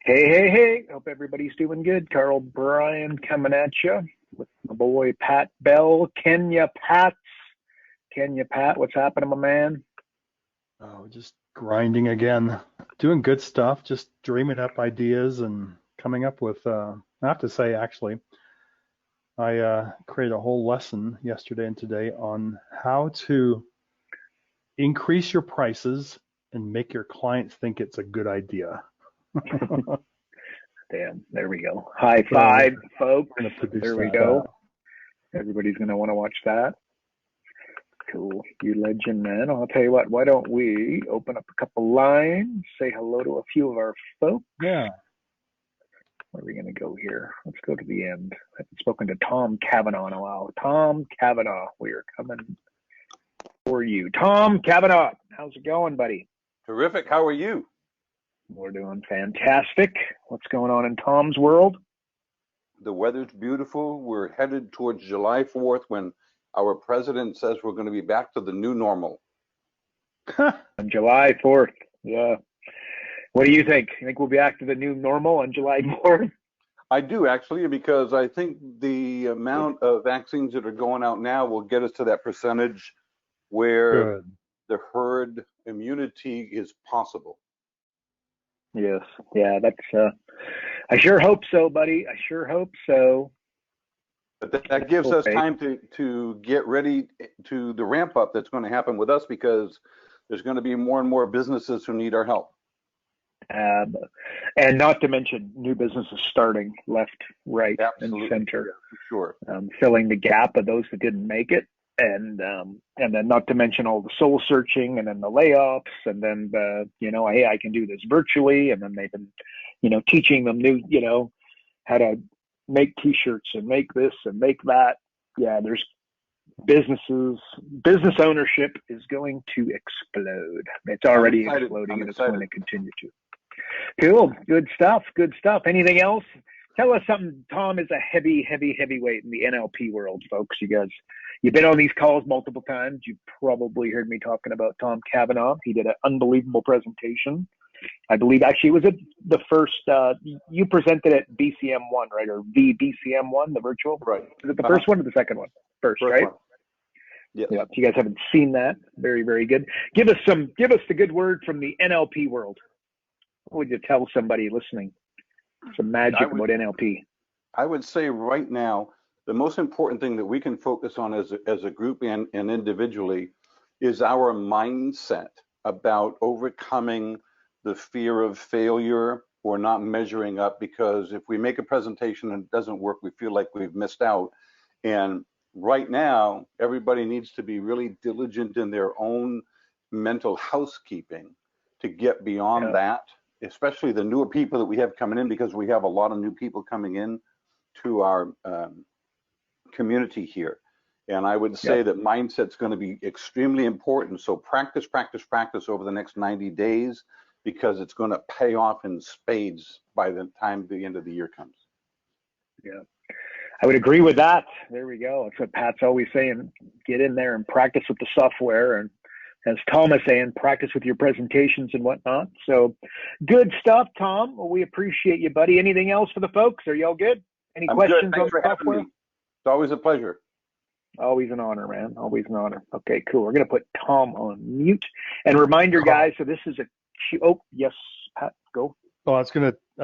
Hey, hey, hey. Hope everybody's doing good. Carl Bryan coming at you with my boy Pat Bell. Kenya Pat. Kenya Pat, what's happening, my man? Oh, just grinding again. Doing good stuff, just dreaming up ideas and coming up with, I have to say, actually, I created a whole lesson yesterday and today on how to increase your prices and make your clients think it's a good idea. Damn, there we go. High So five, folks. we're going to produce There we that. go. Everybody's going to want to watch that. Cool. You legend, man. I'll tell you what, why don't we open up a couple lines, say hello to a few of our folks. Yeah. Where are we going to go here? Let's go to the end. I haven't spoken to Tom Cavanaugh in a while. Tom Cavanaugh, we are coming for you. Tom Cavanaugh, how's it going, buddy? Terrific. How are you? We're doing fantastic. What's going on in Tom's world? The weather's beautiful. We're headed towards July 4th when our president says we're going to be back to the new normal. On July 4th. Yeah. What do you think? You think we'll be back to the new normal on July 4th? I do actually, because I think the amount of vaccines that are going out now will get us to that percentage where Good. the herd immunity is possible. Yes. Yeah, I sure hope so, buddy. I sure hope so. But that gives us time to get ready to the ramp up that's going to happen with us, because there's going to be more and more businesses who need our help. And not to mention new businesses starting left, right, Absolutely. and center. Yeah, for sure. Filling the gap of those that didn't make it. And then not to mention all the soul searching and then the layoffs and then hey, I can do this virtually. And then they've been, teaching them new, how to make t-shirts and make this and make that. Yeah, there's business ownership is going to explode. It's already exploding and it's going to continue to. Cool. Good stuff. Good stuff. Anything else? Tell us something. Tom is a heavyweight in the NLP world, folks. You've been on these calls multiple times. You've probably heard me talking about Tom Cavanaugh. He did an unbelievable presentation. I believe actually it was the first, you presented at BCM1, right? Or the BCM1, the virtual? Right. Is it the first one or the second one? First, right? One. Yes. Yeah. If you guys haven't seen that, very, very good. Give us the good word from the NLP world. What would you tell somebody listening? Some magic about NLP. I would say right now, the most important thing that we can focus on as a group and individually is our mindset about overcoming the fear of failure or not measuring up, because if we make a presentation and it doesn't work, we feel like we've missed out. And right now, everybody needs to be really diligent in their own mental housekeeping to get beyond that, especially the newer people that we have coming in, because we have a lot of new people coming in to our community here. And I would say that mindset's going to be extremely important. So practice over the next 90 days, because it's going to pay off in spades by the time the end of the year comes. Yeah, I would agree with that. There we go. That's what Pat's always saying. Get in there and practice with the software. And as Tom is saying, practice with your presentations and whatnot. So good stuff, Tom. Well, we appreciate you, buddy. Anything else for the folks? Are y'all good? Any questions on software? It's always a pleasure. Always an honor, man. Always an honor. Okay, cool. We're going to put Tom on mute. And reminder, guys, so this is oh, yes, Pat, go. Well, I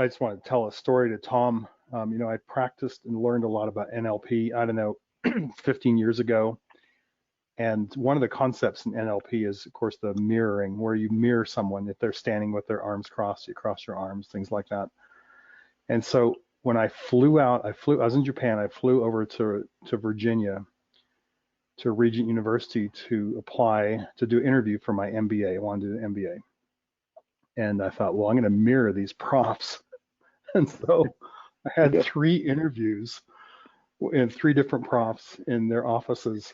just want to tell a story to Tom. I practiced and learned a lot about NLP, I don't know, 15 years ago. And one of the concepts in NLP is, of course, the mirroring, where you mirror someone. If they're standing with their arms crossed, you cross your arms, things like that. And so when I was in Japan, I flew over to Virginia, to Regent University to apply to do an interview for my MBA. I wanted to do an MBA. And I thought, well, I'm going to mirror these profs. And so I had 3 interviews and 3 different profs in their offices.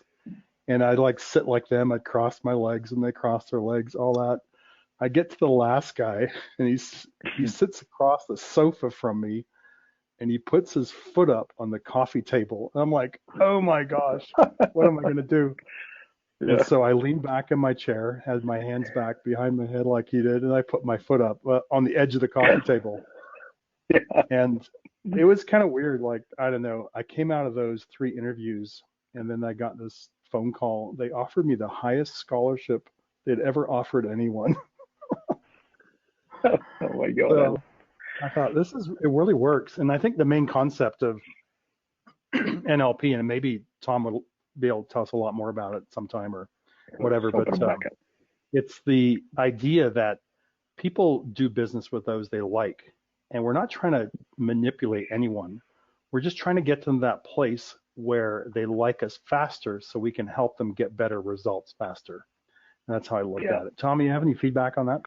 And I'd sit like them. I'd cross my legs and they cross their legs, all that. I get to the last guy and he sits across the sofa from me and he puts his foot up on the coffee table. And I'm like, oh my gosh, what am I going to do? Yeah. And so I leaned back in my chair, had my hands back behind my head like he did, and I put my foot up on the edge of the coffee table. Yeah. And it was kind of weird. Like, I don't know, I came out of those 3 interviews and then I got this phone call. They offered me the highest scholarship they'd ever offered anyone. Oh my God. So I thought it really works. And I think the main concept of NLP, and maybe Tom will be able to tell us a lot more about it sometime or whatever, Open but them back up. it's the idea that people do business with those they like. And we're not trying to manipulate anyone. We're just trying to get them to that place where they like us faster so we can help them get better results faster. And that's how I looked Yeah. at it. Tommy, you have any feedback on that?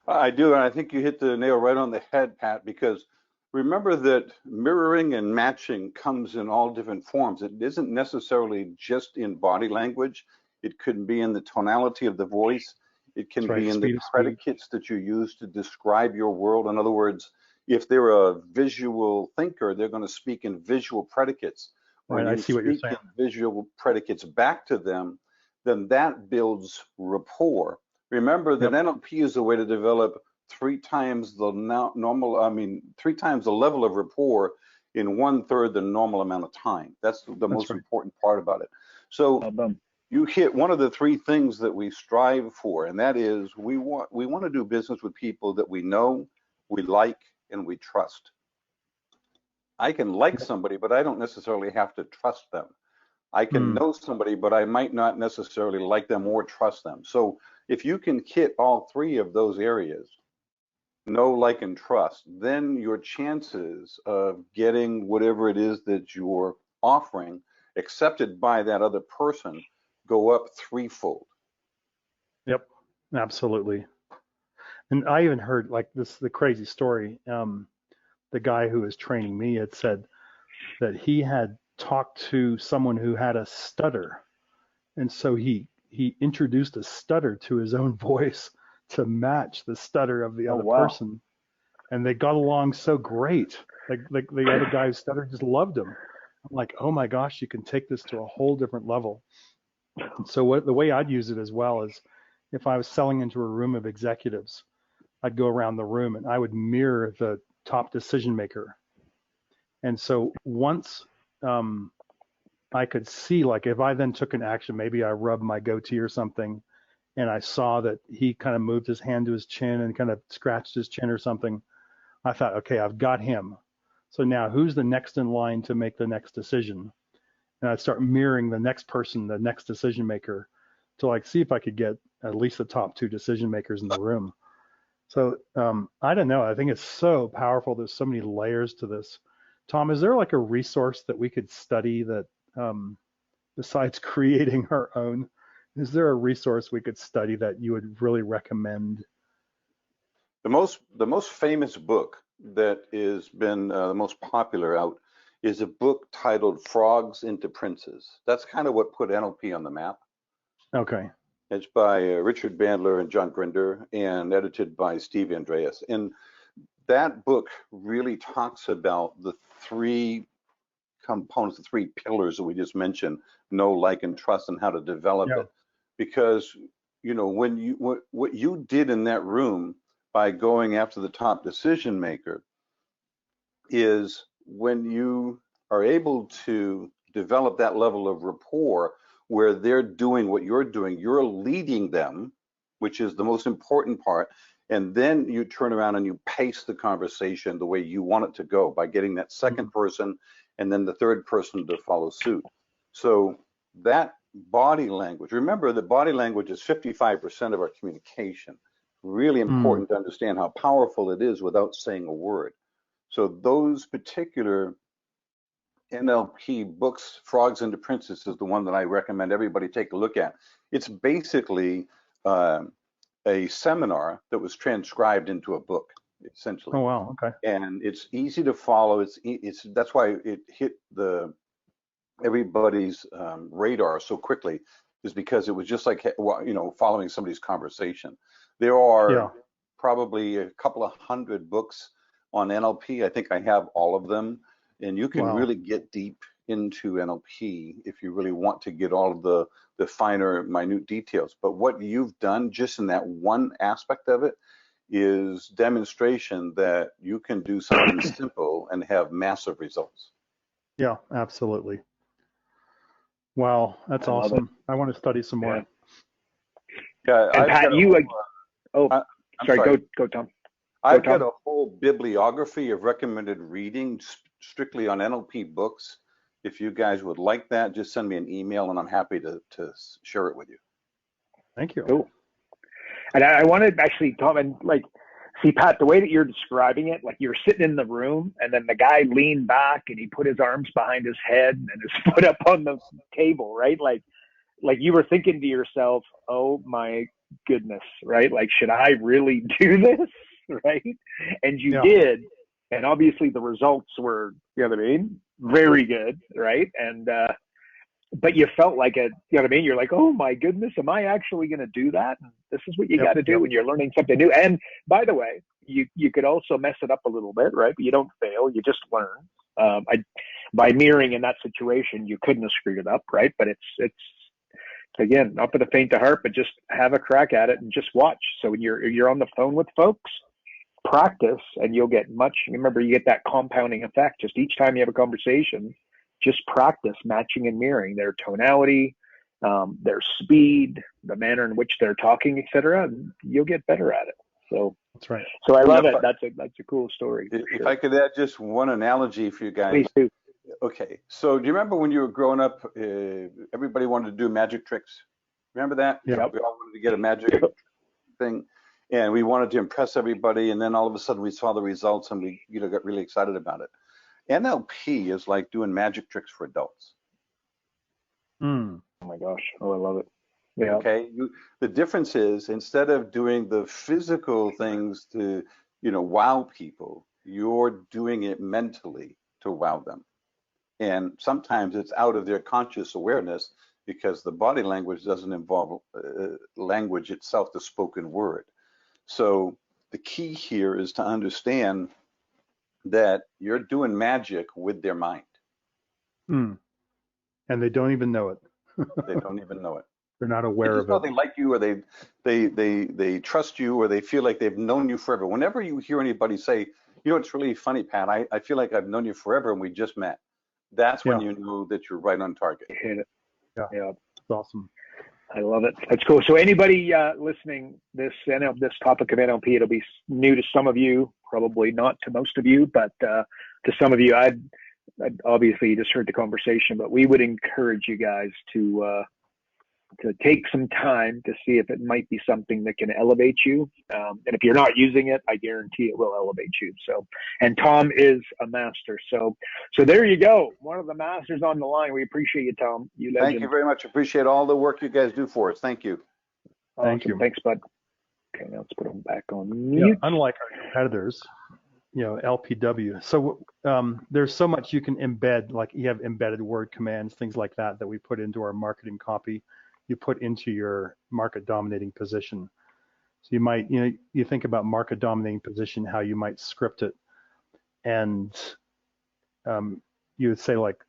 I do, and I think you hit the nail right on the head, Pat, because remember that mirroring and matching comes in all different forms. It isn't necessarily just in body language. It could be in the tonality of the voice. It can That's right. be in the Speed of speech. predicates that you use to describe your world. In other words, if they're a visual thinker, they're going to speak in visual predicates. When Right. I you see what you're speak saying. in visual predicates back to them, then that builds rapport. Remember that Yep. NLP is a way to develop 3 times the three times the level of rapport in 1/3 the normal amount of time. That's the most right. important part about it. So Well done. you hit one of the 3 things that we strive for, and that is we want to do business with people that we know, we like, and we trust. I can like somebody, but I don't necessarily have to trust them. I can know somebody, but I might not necessarily like them or trust them. So if you can hit all 3 of those areas, know, like, and trust, then your chances of getting whatever it is that you're offering accepted by that other person go up 3-fold. Yep. Absolutely. And I even heard like the crazy story. The guy who was training me had said that he had talked to someone who had a stutter. And so he introduced a stutter to his own voice to match the stutter of the Oh, other wow. person. And they got along so great. Like the other guy who stuttered just loved him. I'm like, oh my gosh, you can take this to a whole different level. So the way I'd use it as well is if I was selling into a room of executives, I'd go around the room and I would mirror the top decision maker. And so once I could see, like if I then took an action, maybe I rubbed my goatee or something, and I saw that he kind of moved his hand to his chin and kind of scratched his chin or something, I thought, okay, I've got him. So now who's the next in line to make the next decision? And I'd start mirroring the next person, the next decision maker, to like see if I could get at least the top 2 decision makers in the room. So I don't know. I think it's so powerful. There's so many layers to this. Tom, is there like a resource that we could study that besides creating our own? Is there a resource we could study that you would really recommend? The most famous book that has been the most popular out is a book titled Frogs into Princes. That's kind of what put NLP on the map. Okay. It's by Richard Bandler and John Grinder and edited by Steve Andreas. And that book really talks about the 3 components, the 3 pillars that we just mentioned: know, like, and trust, and how to develop it. Because when what you did in that room by going after the top decision maker is when you are able to develop that level of rapport where they're doing what you're doing, you're leading them, which is the most important part. And then you turn around and you pace the conversation the way you want it to go by getting that second person and then the third person to follow suit. So that body language, remember that body language is 55% of our communication. Really important to understand how powerful it is without saying a word. So those particular NLP books, Frogs into Princes, is the one that I recommend everybody take a look at. It's basically a seminar that was transcribed into a book, essentially. Oh wow, okay. And it's easy to follow. It's that's why it hit everybody's radar so quickly, is because it was just like following somebody's conversation. There are probably a couple of 100 books on NLP. I think I have all of them, and you can really get deep into NLP if you really want to get all of the finer, minute details. But what you've done just in that one aspect of it is demonstration that you can do something simple and have massive results. Yeah, absolutely. Wow, that's awesome. I want to study some more. Yeah, and Pat, sorry, go Tom. I've got a whole bibliography of recommended reading strictly on NLP books. If you guys would like that, just send me an email and I'm happy to share it with you. Thank you. Cool. And I wanted actually, Tom, and see, Pat, the way that you're describing it, like you're sitting in the room and then the guy leaned back and he put his arms behind his head and his foot up on the table, right? Like you were thinking to yourself, oh my goodness, right? Like, should I really do this? Right? And you did. And obviously the results were, you know what I mean? Very good, right? And, but you felt like you know what I mean? You're like, oh my goodness, am I actually going to do that? And this is what you got to do when you're learning something new. And by the way, you could also mess it up a little bit, right? But you don't fail, you just learn. By mirroring in that situation, you couldn't have screwed it up, right? But it's again, not for the faint of heart, but just have a crack at it and just watch. So when you're on the phone with folks, practice, and you'll get remember, you get that compounding effect. Just each time you have a conversation, just practice matching and mirroring their tonality, their speed, the manner in which they're talking, etc., and you'll get better at it. So that's right. So I love it. That's a cool story. If I could add just one analogy for you guys. Please do. Okay, so do you remember when you were growing up, everybody wanted to do magic tricks? Remember that? Yeah. We all wanted to get a magic thing, and we wanted to impress everybody, and then all of a sudden we saw the results and we got really excited about it. NLP is like doing magic tricks for adults. Oh my gosh. Oh, I love it. Yeah. Okay. The difference is, instead of doing the physical things to, wow people, you're doing it mentally to wow them. And sometimes it's out of their conscious awareness because the body language doesn't involve language itself, the spoken word. So the key here is to understand that you're doing magic with their mind. And they don't even know it. They don't even know it. They're not aware of it. They like you, or they trust you, or they feel like they've known you forever. Whenever you hear anybody say, it's really funny, Pat, I feel like I've known you forever and we just met. That's when you know that you're right on target. You hit it. Yeah. It's awesome. I love it. That's cool. So anybody listening, this topic of NLP, it'll be new to some of you, probably not to most of you, but to some of you, I'd obviously you just heard the conversation, but we would encourage you guys to take some time to see if it might be something that can elevate you. And if you're not using it, I guarantee it will elevate you. So, and Tom is a master. So there you go. One of the masters on the line. We appreciate you, Tom. You legend. Thank you very much. Appreciate all the work you guys do for us. Thank you. Awesome. Thank you. Thanks, bud. Okay, now let's put them back on mute. Yeah, unlike our competitors, LPW. So there's so much you can embed, like you have embedded word commands, things like that we put into our marketing copy. You put into your market dominating position. So you might, you think about market dominating position, how you might script it. And you would say like,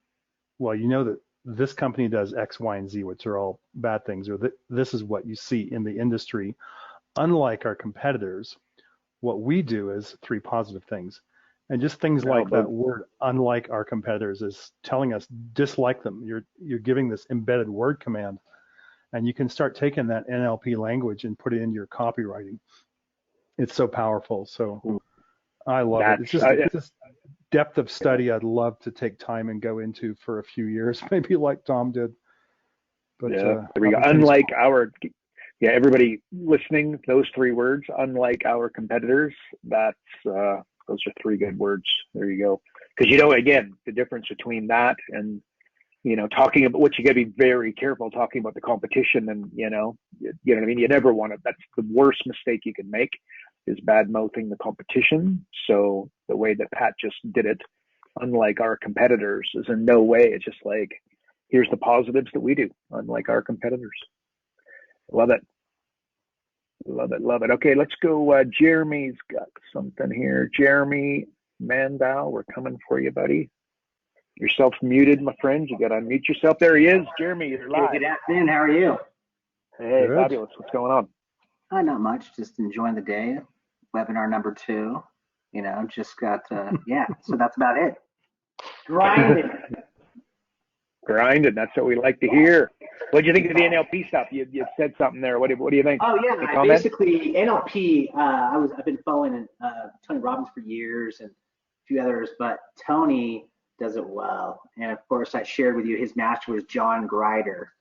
well, that this company does X, Y, and Z, which are all bad things, or this is what you see in the industry. Unlike our competitors, what we do is 3 positive things. And just things like that word, unlike our competitors, is telling us dislike them. You're giving this embedded word command. And you can start taking that NLP language and put it into your copywriting. It's so powerful. So I love it. It's just depth of study I'd love to take time and go into for a few years, maybe like Tom did. But there we go. Unlike everybody listening, those 3 words, unlike our competitors, those are 3 good words. There you go. Because again, the difference between that and talking about what you got to be very careful talking about the competition, and you know what I mean. You never want to. That's the worst mistake you can make, is bad mouthing the competition. So the way that Pat just did it, unlike our competitors, is in no way. It's just like, here's the positives that we do, unlike our competitors. Love it. Love it. Love it. Okay, let's go. Jeremy's got something here. Jeremy Mandel, we're coming for you, buddy. You're self-muted, my friend. You got to unmute yourself. There he is. Jeremy, you're live. Good afternoon. How are you? Hey, good. Fabulous. What's going on? Not much. Just enjoying the day. webinar number 2. Just got, yeah, so that's about it. Grinding. Grinding. That's what we like to hear. What do you think of the NLP stuff? You said something there. What do you think? Oh yeah, basically NLP. I've been following Tony Robbins for years and a few others, but Tony does it well. And of course, I shared with you his master was John Grider.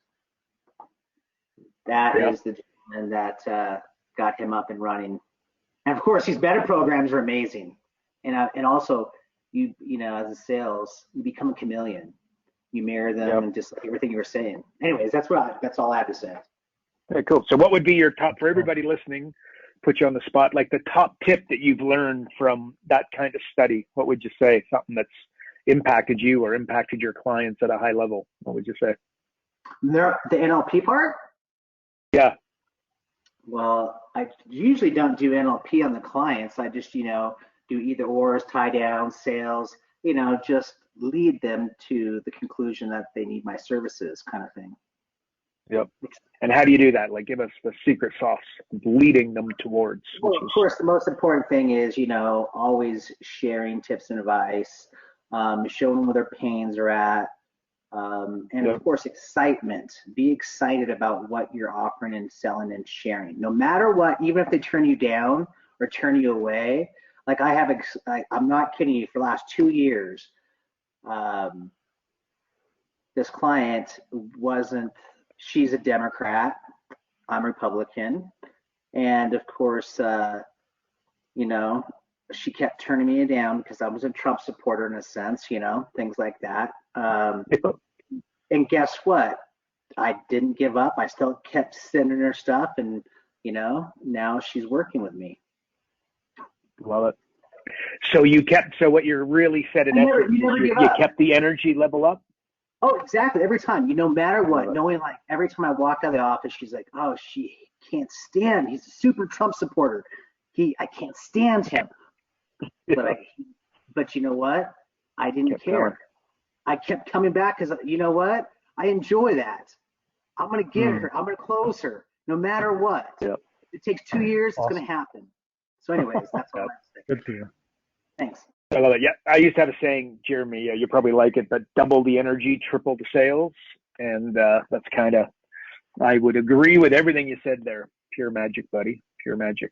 That is the gentleman that got him up and running. And of course, his better programs are amazing. And also, you as a sales, you become a chameleon. You mirror them and just like everything you were saying. Anyways, that's all I have to say. Okay, cool. So what would be your top, for everybody listening, put you on the spot, like the top tip that you've learned from that kind of study? What would you say? Something that's impacted you or impacted your clients at a high level? What would you say? The NLP part? Yeah. Well, I usually don't do NLP on the clients. I just, do either ors, tie down, sales, just lead them to the conclusion that they need my services kind of thing. Yep. And how do you do that? Like, give us the secret sauce leading them towards. Well, of course, the most important thing is, always sharing tips and advice, showing them where their pains are at. And of course, excitement. Be excited about what you're offering and selling and sharing. No matter what, even if they turn you down or turn you away, like I'm not kidding you, for the last 2 years, this client she's a Democrat, I'm Republican. And of course, she kept turning me down because I was a Trump supporter in a sense, things like that. And guess what? I didn't give up. I still kept sending her stuff, and now she's working with me. Love it. So what you're really said in essence, you kept the energy level up? Oh, exactly. Every time, no matter what, knowing like every time I walked out of the office, she's like, oh, she can't stand. He's a super Trump supporter. I can't stand him. But you know what? I didn't care. Going. I kept coming back because you know what? I enjoy that. I'm going to get her. I'm going to close her no matter what. Yep. It takes 2 years. Awesome. It's going to happen. So anyways, that's what I'm saying. Good for you. Thanks. I love it. Yeah, I used to have a saying, Jeremy, you probably like it, but double the energy, triple the sales. And that's kind of, I would agree with everything you said there. Pure magic, buddy. Pure magic.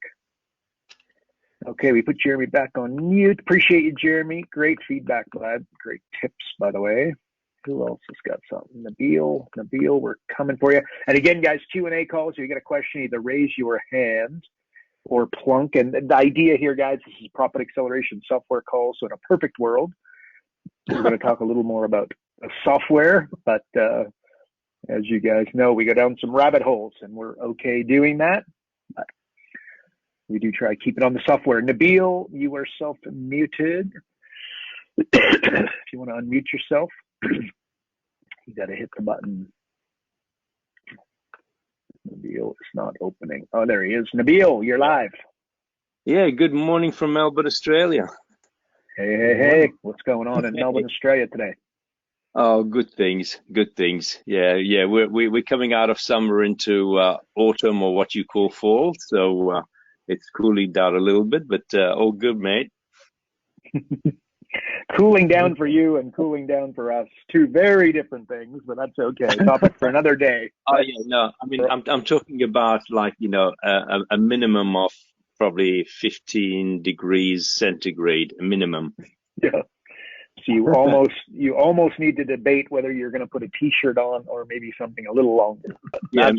Okay, we put Jeremy back on mute. Appreciate you, Jeremy. Great feedback, lad. Great tips, by the way. Who else has got something? Nabil, we're coming for you. And again, guys, Q&A calls. If you got a question, either raise your hand or plunk. And the idea here, guys, this is Profit Acceleration software call. So in a perfect world, we're going to talk a little more about software. But as you guys know, we go down some rabbit holes, and we're okay doing that. But we do try to keep it on the software. Nabil, you are self-muted. If you want to unmute yourself, you got to hit the button. Nabil is not opening. Oh, there he is. Nabil, you're live. Yeah, good morning from Melbourne, Australia. Hey. What's going on in Melbourne, Australia today? Oh, good things. Yeah. We're coming out of summer into autumn, or what you call fall. So it's cooling down a little bit, but all good, mate. Cooling down for you and cooling down for us, two very different things, but that's okay. Topic for another day. Oh yeah, no, I mean I'm talking about like a minimum of probably 15 degrees centigrade, a minimum. Yeah. So you almost need to debate whether you're going to put a T-shirt on or maybe something a little longer. Yeah,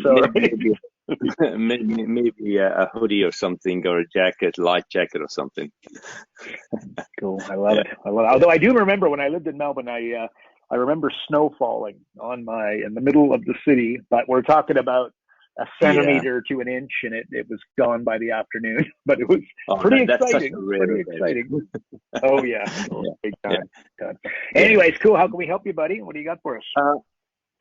maybe a hoodie or something, or a jacket, light jacket or something. Cool. I love it. Although I do remember when I lived in Melbourne, I remember snow falling in the middle of the city, but we're talking about a centimeter to an inch, and it was gone by the afternoon. But it was pretty exciting. Oh yeah. Big time. Anyways, cool. How can we help you, buddy? What do you got for us?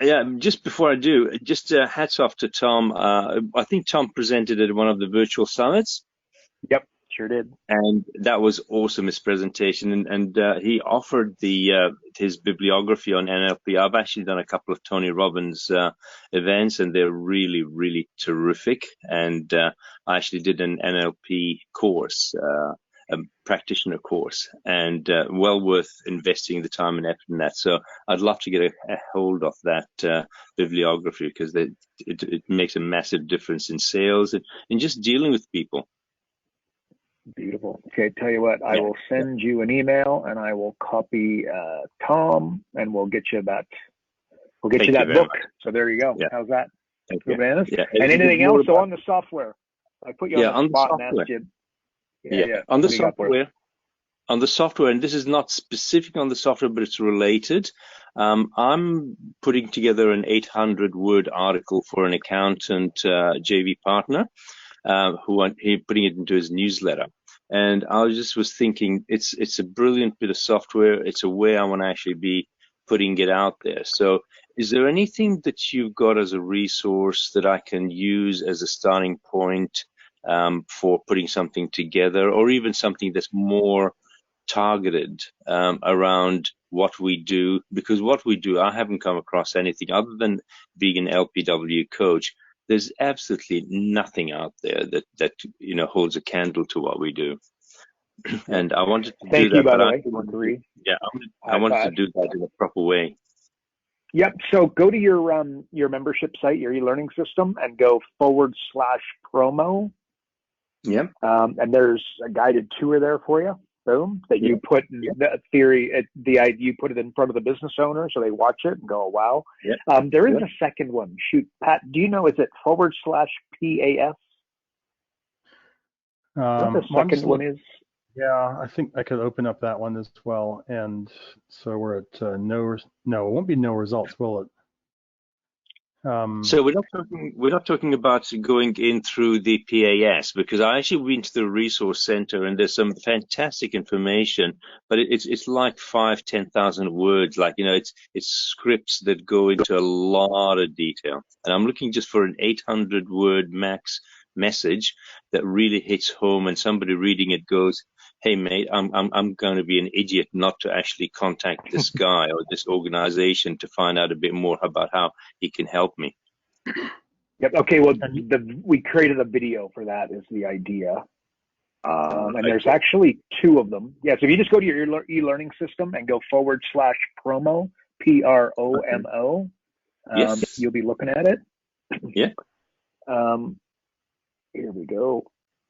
Yeah, just before I do, just hats off to Tom. I think Tom presented at one of the virtual summits. Yep. Sure did. And that was awesome, his presentation. And he offered his bibliography on NLP. I've actually done a couple of Tony Robbins events, and they're really, really terrific. And I actually did an NLP course, a practitioner course, and well worth investing the time and effort in that. So I'd love to get a hold of that bibliography, because it makes a massive difference in sales and just dealing with people. Beautiful. Okay, tell you what, I will send you an email, and I will copy Tom, and we'll get you that. We'll get you that book. Much. So there you go. Yeah. How's that? Bananas? Yeah. And anything else? So on the software, I put you on the spot and asked you. On the software. On the software, and this is not specific on the software, but it's related. I'm putting together an 800-word article for an accountant JV partner. He putting it into his newsletter, and I was thinking it's a brilliant bit of software. It's a way I want to actually be putting it out there. So, is there anything that you've got as a resource that I can use as a starting point for putting something together, or even something that's more targeted around what we do? Because what we do, I haven't come across anything other than being an LPW coach. There's absolutely nothing out there that holds a candle to what we do. And I wanted to do that. By the way. I wanted to do that in a proper way. Yep. So go to your membership site, your e-learning system, and go /promo. Yep. And there's a guided tour there for you. Boom. That you put in the theory, you put it in front of the business owner so they watch it and go, oh, wow. Yep. There is a second one. Shoot, Pat, do you know, is it /PAS? What the second one is? Yeah, I think I could open up that one as well. And so we're at no, it won't be no results, will it? So we're not talking about going in through the PAS, because I actually went to the resource center and there's some fantastic information, but it's like 5,000-10,000 words. Like, it's scripts that go into a lot of detail, and I'm looking just for an 800-word max message that really hits home, and somebody reading it goes, hey mate, I'm going to be an idiot not to actually contact this guy or this organization to find out a bit more about how he can help me. Yep. Okay. Well, we created a video for that, is the idea. And there's actually two of them. Yeah. So if you just go to your e-learning system and go /promo, PROMO, yes. You'll be looking at it. Yeah. Here we go.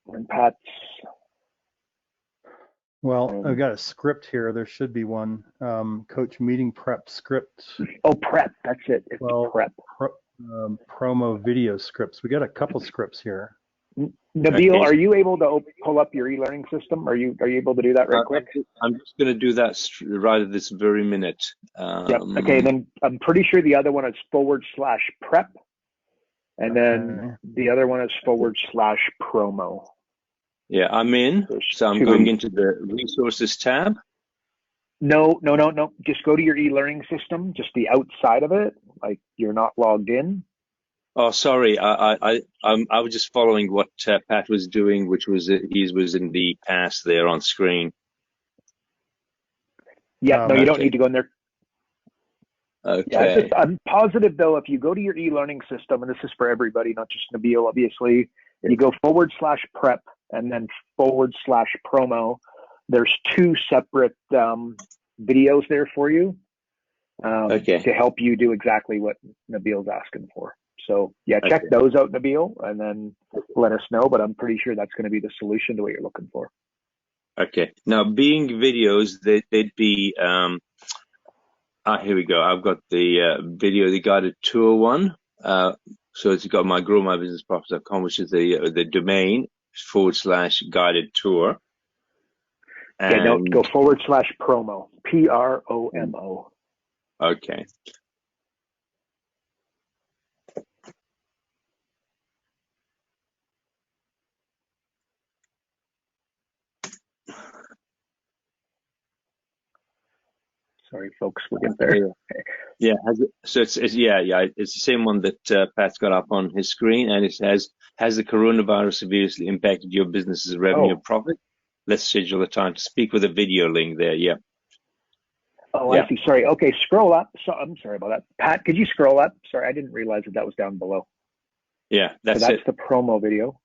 And Pat's. Well, I've got a script here. There should be one. Coach meeting prep script. Oh, prep. That's it. It's prep. Promo video scripts. We got a couple scripts here. Nabil, are you able to pull up your e-learning system? Are you able to do that right quick? I'm just going to do that right at this very minute. Yep. Okay. Then I'm pretty sure the other one is /prep. And then the other one is /promo. Yeah, I'm in. So I'm going into the resources tab. No. Just go to your e-learning system, just the outside of it, like you're not logged in. Oh, sorry. I was just following what Pat was doing, which was he was in the past there on screen. Yeah, no, you don't need to go in there. Okay. Yeah, I'm positive though, if you go to your e-learning system, and this is for everybody, not just Nabil, obviously, you go /prep and then /promo. There's two separate videos there for you to help you do exactly what Nabil's asking for. So yeah, check those out, Nabil, and then let us know. But I'm pretty sure that's going to be the solution to what you're looking for. Okay. Now, being videos, they'd be here we go. I've got the video, the guided tour one. So it's got my growmybusinessprofits.com, which is the domain /guided tour. Okay, no, go /promo, PROMO. Okay. Sorry, folks, we'll get there. Yeah, so it's the same one that Pat's got up on his screen, and it says Has the coronavirus severely impacted your business's revenue or profit? Let's schedule a time to speak with a video link there. Yeah. Oh, Yeah. I see. Sorry. Okay, scroll up. So I'm sorry about that. Pat, could you scroll up? Sorry, I didn't realize that was down below. Yeah, So that's the promo video.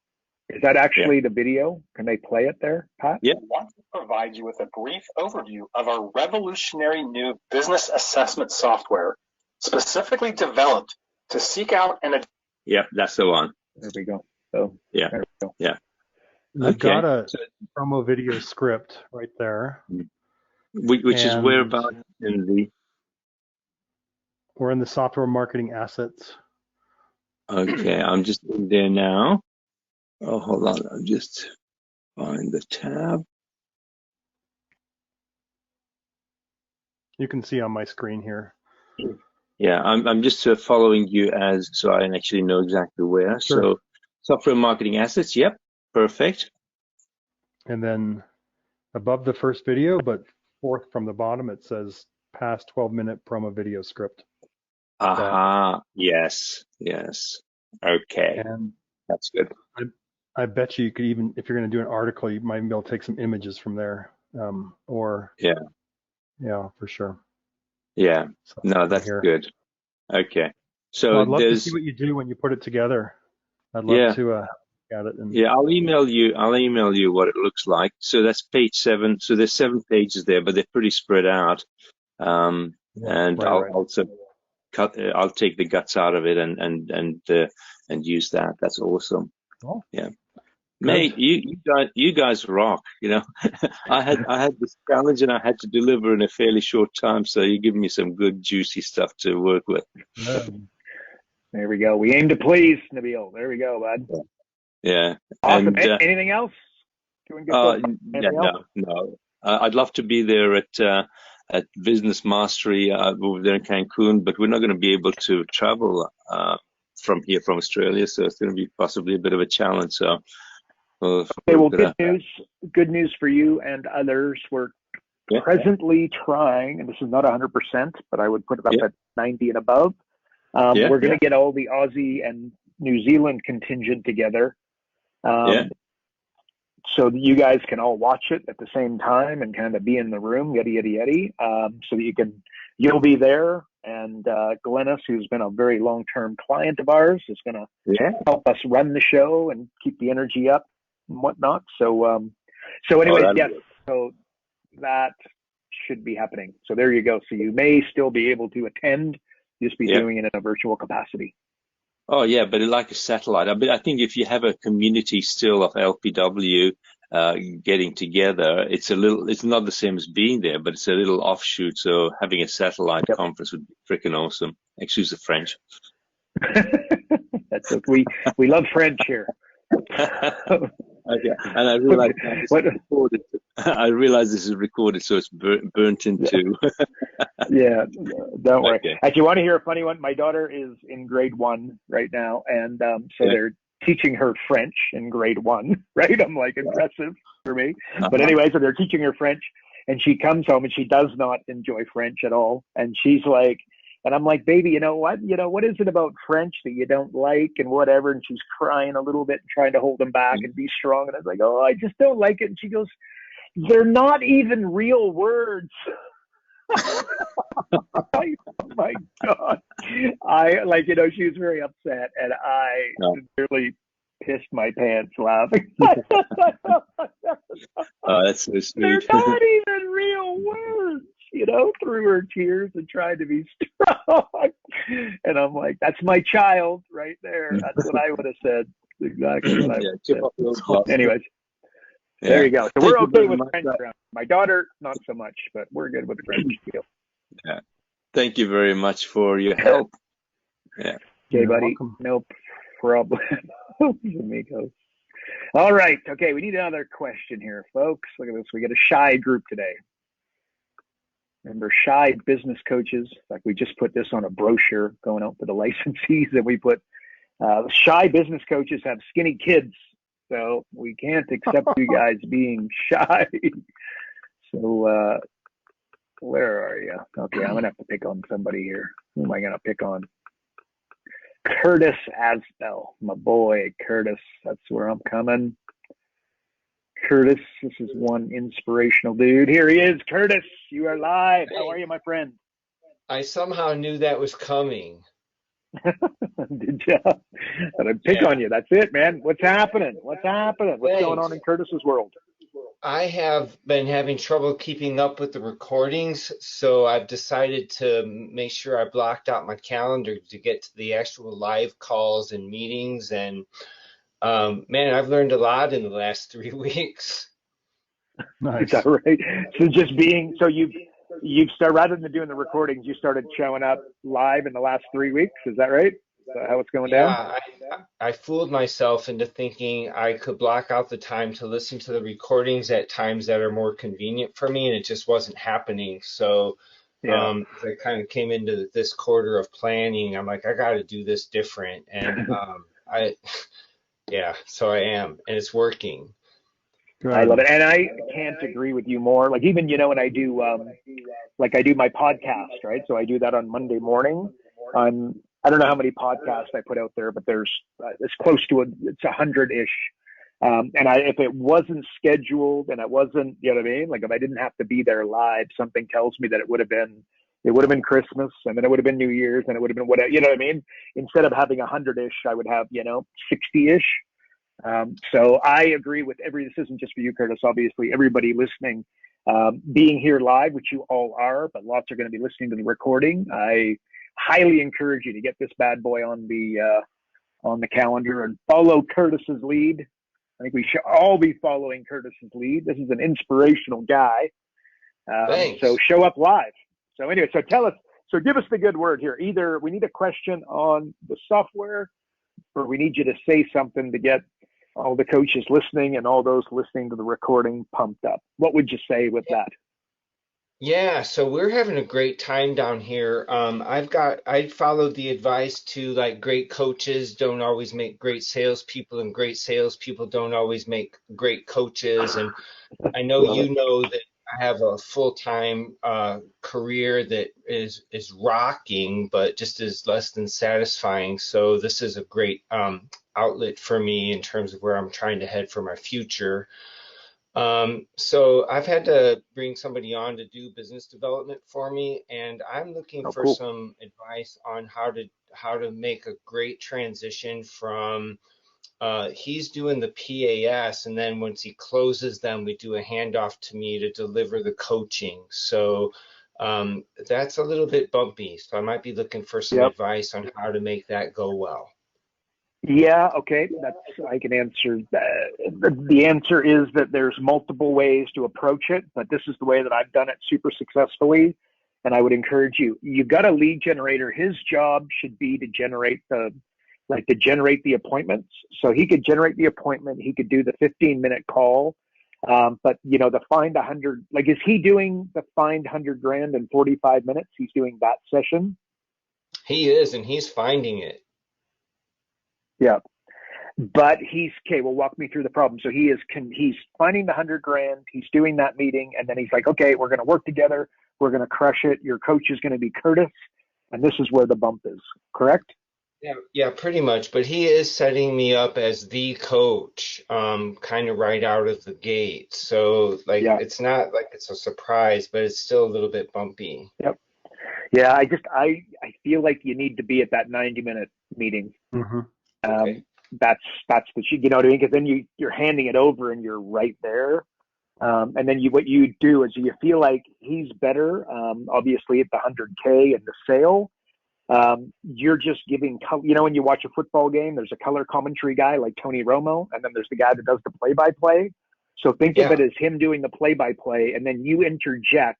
Is that actually the video? Can they play it there, Pat? Yeah. I want to provide you with a brief overview of our revolutionary new business assessment software, specifically developed to seek out and yeah, that's the one. There we go. So yeah, there we go. Yeah. We've got a promo video script right there. Which is whereabouts in the? We're in the software marketing assets. Okay, I'm just in there now. Oh, hold on. I'll just find the tab. You can see on my screen here. Yeah, I'm just following you so I actually know exactly where. Sure. So, software marketing assets. Yep, perfect. And then above the first video, but fourth from the bottom, it says past 12-minute promo video script. Aha. Yes. Okay. And that's good. I bet you could even, if you're going to do an article, you might be able to take some images from there. Yeah, for sure. Yeah. So No, that's good. Okay. So I'd love to see what you do when you put it together. I'd love to look at it. And I'll email you what it looks like. So that's page 7. So there's 7 pages there, but they're pretty spread out. And I'll also I'll take the guts out of it and use that. That's awesome. Oh. Yeah. Mate, you guys rock. You know, I had this challenge and I had to deliver in a fairly short time. So you give me some good juicy stuff to work with. There we go. We aim to please, Nabil. There we go, bud. Yeah. Awesome. And, anything else? Doing good. No. I'd love to be there at Business Mastery over there in Cancun, but we're not going to be able to travel from Australia. So it's going to be possibly a bit of a challenge. So. Okay, well, good news for you and others. We're presently trying, and this is not 100%, but I would put it up at 90 and above. We're going to get all the Aussie and New Zealand contingent together. So that you guys can all watch it at the same time and kind of be in the room, yeti. So that you'll be there. And Glennis, who's been a very long-term client of ours, is going to help us run the show and keep the energy up and whatnot. So anyways, so that should be happening. So there you go. So you may still be able to attend, just be doing it in a virtual capacity. Oh yeah, but like a satellite. I think if you have a community still of LPW getting together, it's not the same as being there, but it's a little offshoot. So having a satellite conference would be freaking awesome. Excuse the French. That's okay. We love French here. Okay. And I realize this is recorded, so it's burnt into. Yeah, don't worry. Okay. Actually, you want to hear a funny one? My daughter is in grade 1 right now, and so they're teaching her French in grade 1, right? I'm like, impressive for me. But anyway, so they're teaching her French, and she comes home and she does not enjoy French at all. And she's like, and I'm like, baby, you know what? What is it about French that you don't like and whatever? And she's crying a little bit and trying to hold them back and be strong. And I was like, oh, I just don't like it. And she goes, they're not even real words. Oh my God. She was very upset and I really pissed my pants laughing. Oh, that's so sweet. They're not even real words, through her tears and tried to be strong. And I'm like, that's my child right there. That's what I would have said. Exactly what I would have said. Anyways. There you go. So we're okay with French. My daughter, not so much, but we're good with French. Yeah. Thank you very much for your help. Yeah. Okay, buddy. Welcome. No problem. Amigos. All right. Okay, we need another question here, folks. Look at this. We got a shy group today. Remember, shy business coaches. Like we just put this on a brochure going out to the licensees, and we put shy business coaches have skinny kids. So we can't accept you guys being shy. So where are you? Okay, I'm going to have to pick on somebody here. Who am I going to pick on? Curtis Asbell, my boy, Curtis. That's where I'm coming. Curtis, this is one inspirational dude. Here he is, Curtis. You are live. How are you, my friend? I somehow knew that was coming. Did you? And I pick on you. That's it, man. What's happening? What's happening? What's going on in Curtis's world? I have been having trouble keeping up with the recordings, so I've decided to make sure I blocked out my calendar to get to the actual live calls and meetings. And man, I've learned a lot in the last 3 weeks. Nice. Is that right? So just being, so you've started, rather than doing the recordings, you started showing up live in the llast 3 weeks. Is that right? Is that how it's going down? Yeah, I fooled myself into thinking I could block out the time to listen to the recordings at times that are more convenient for me, and it just wasn't happening. So Yeah. as I kind of came into this quarter of planning, I'm like, I got to do this different. And so I am, and it's working. Good. I love it. And I can't agree with you more. Like even, when I do, I do my podcast, right? So I do that on Monday morning. I don't know how many podcasts I put out there, but there's, it's close to it's 100-ish. And if it wasn't scheduled and it wasn't, you know what I mean? Like if I didn't have to be there live, something tells me that it would have been Christmas, and then it would have been New Year's, and it would have been whatever, you know what I mean? Instead of having 100-ish, I would have, 60-ish. So I agree with this isn't just for you, Curtis, obviously everybody listening, being here live, which you all are, but lots are going to be listening to the recording. I highly encourage you to get this bad boy on the calendar and follow Curtis's lead. I think we should all be following Curtis's lead. This is an inspirational guy. Thanks. So show up live. So anyway, give us the good word here. Either we need a question on the software, or we need you to say something to get all the coaches listening and all those listening to the recording pumped up. What would you say with that? Yeah, so we're having a great time down here. I followed the advice to like great coaches don't always make great salespeople, and great salespeople don't always make great coaches. And I know you know that I have a full-time career that is rocking, but just is less than satisfying. So this is a great outlet for me in terms of where I'm trying to head for my future. So I've had to bring somebody on to do business development for me, and I'm looking for some advice on how to make a great transition from he's doing the PAS, and then once he closes them, we do a handoff to me to deliver the coaching. So that's a little bit bumpy. So I might be looking for some advice on how to make that go well. Yeah, okay. I can answer that. The answer is that there's multiple ways to approach it, but this is the way that I've done it super successfully. And I would encourage you. You've got a lead generator. His job should be to generate the appointments. So he could generate the appointment. He could do the 15-minute call. But the find 100, is he doing the find 100 grand in 45 minutes? He's doing that session. He is, and he's finding it. Yeah. But well, walk me through the problem. So he's finding the 100 grand. He's doing that meeting. And then he's like, okay, we're going to work together. We're going to crush it. Your coach is going to be Curtis. And this is where the bump is, correct? Yeah, pretty much. But he is setting me up as the coach, kind of right out of the gate. So it's not like it's a surprise, but it's still a little bit bumpy. Yep. Yeah. I feel like you need to be at that 90-minute meeting. Mm-hmm. Okay. That's the, you know what I mean? Because then you're handing it over and you're right there. And then what you do is you feel like he's better, obviously at the 100K and the sale. You're just giving, when you watch a football game, there's a color commentary guy like Tony Romo, and then there's the guy that does the play-by-play. So think of it as him doing the play-by-play, and then you interject.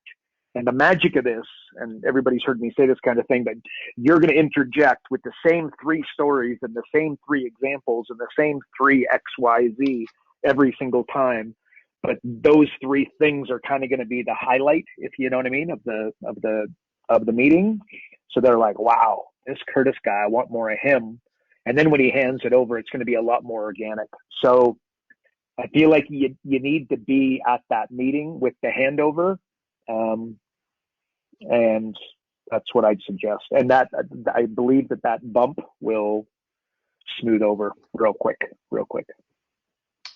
And the magic of this, and everybody's heard me say this kind of thing, but you're going to interject with the same 3 stories and the same 3 examples and the same 3 XYZ every single time. But those 3 things are kind of going to be the highlight, if you know what I mean, of the meeting. So they're like, wow, this Curtis guy, I want more of him. And then when he hands it over, it's going to be a lot more organic. So I feel like you need to be at that meeting with the handover. And That's what I'd suggest. And that, I believe that bump will smooth over real quick.